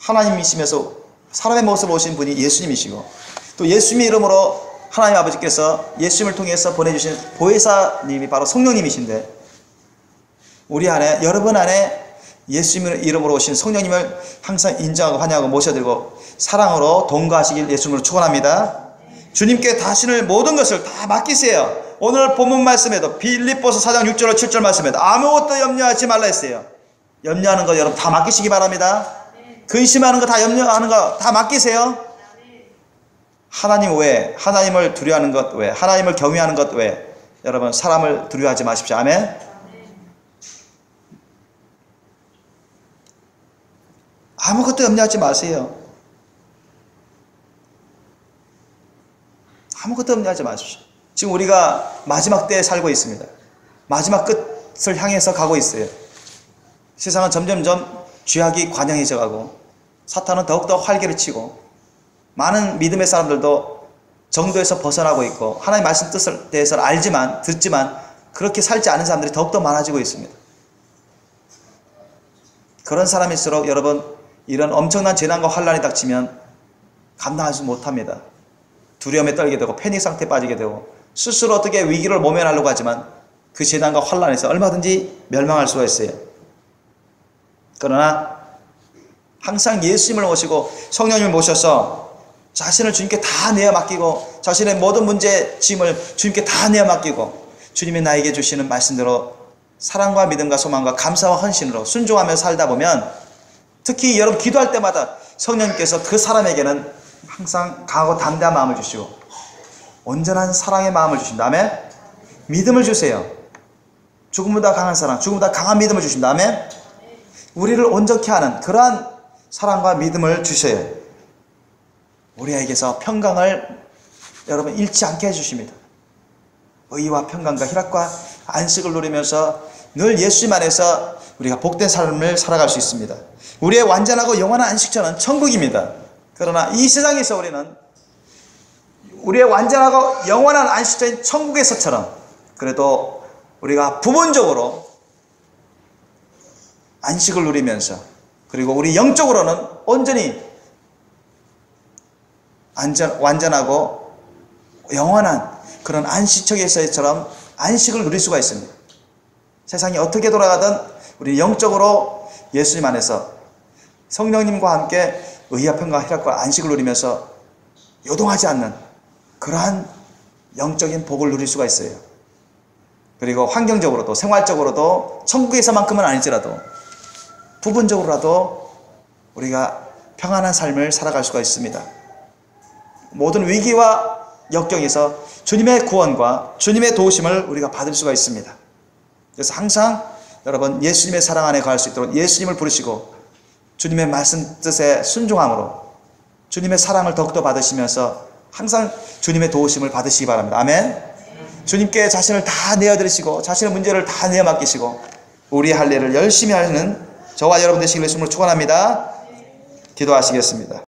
Speaker 1: 하나님이시면서 사람의 모습을 오신 분이 예수님이시고 또 예수님의 이름으로 하나님 아버지께서 예수님을 통해서 보내주신 보혜사님이 바로 성령님이신데 우리 안에 여러분 안에 예수님의 이름으로 오신 성령님을 항상 인정하고 환영하고 모셔들고 사랑으로 동거하시길 예수님으로 축원합니다. 주님께 자신을 모든 것을 다 맡기세요. 오늘 본문 말씀에도 빌립보서 4장 6절 7절 말씀에도 아무것도 염려하지 말라 했어요. 염려하는 거 여러분 다 맡기시기 바랍니다. 근심하는 거 다 염려하는 거 다 맡기세요. 하나님 외에 하나님을 두려워하는 것 외에 하나님을 경외하는 것 외에 여러분 사람을 두려워하지 마십시오. 아멘. 아무것도 염려하지 마세요. 아무것도 염려하지 마십시오. 지금 우리가 마지막 때에 살고 있습니다. 마지막 끝을 향해서 가고 있어요. 세상은 점점점 죄악이 관영해져 가고 사탄은 더욱더 활개를 치고 많은 믿음의 사람들도 정도에서 벗어나고 있고 하나님의 말씀 뜻에 대해서 듣지만 그렇게 살지 않은 사람들이 더욱더 많아지고 있습니다. 그런 사람일수록 여러분, 이런 엄청난 재난과 환란이 닥치면 감당하지 못합니다. 두려움에 떨게 되고 패닉 상태에 빠지게 되고 스스로 어떻게 위기를 모면하려고 하지만 그 재난과 환란에서 얼마든지 멸망할 수가 있어요. 그러나 항상 예수님을 모시고 성령님을 모셔서 자신을 주님께 다 내어 맡기고 자신의 모든 문제 짐을 주님께 다 내어 맡기고 주님이 나에게 주시는 말씀대로 사랑과 믿음과 소망과 감사와 헌신으로 순종하며 살다 보면, 특히 여러분 기도할 때마다 성령님께서 그 사람에게는 항상 강하고 담대한 마음을 주시고 온전한 사랑의 마음을 주신 다음에 믿음을 주세요. 죽음보다 강한 사랑, 죽음보다 강한 믿음을 주신 다음에 우리를 온전케 하는 그러한 사랑과 믿음을 주셔요. 우리에게서 평강을 여러분 잃지 않게 해주십니다. 의와 평강과 희락과 안식을 누리면서 늘 예수님 안에서 우리가 복된 삶을 살아갈 수 있습니다. 우리의 완전하고 영원한 안식처는 천국입니다. 그러나 이 세상에서 우리는 우리의 완전하고 영원한 안식처인 천국에서처럼 그래도 우리가 부분적으로 안식을 누리면서, 그리고 우리 영적으로는 온전히 완전하고 영원한 그런 안식처에서처럼 안식을 누릴 수가 있습니다. 세상이 어떻게 돌아가든 우리 영적으로 예수님 안에서 성령님과 함께 의와 평강, 희락과 안식을 누리면서 요동하지 않는 그러한 영적인 복을 누릴 수가 있어요. 그리고 환경적으로도 생활적으로도 천국에서만큼은 아니지라도 부분적으로라도 우리가 평안한 삶을 살아갈 수가 있습니다. 모든 위기와 역경에서 주님의 구원과 주님의 도우심을 우리가 받을 수가 있습니다. 그래서 항상 여러분 예수님의 사랑 안에 거할 수 있도록 예수님을 부르시고 주님의 말씀 뜻에 순종함으로 주님의 사랑을 더욱더 받으시면서 항상 주님의 도우심을 받으시기 바랍니다. 아멘. 주님께 자신을 다 내어드리시고 자신의 문제를 다 내어 맡기시고 우리의 할 일을 열심히 하는 저와 여러분 되시기를 주님으로 축원합니다. 기도하시겠습니다.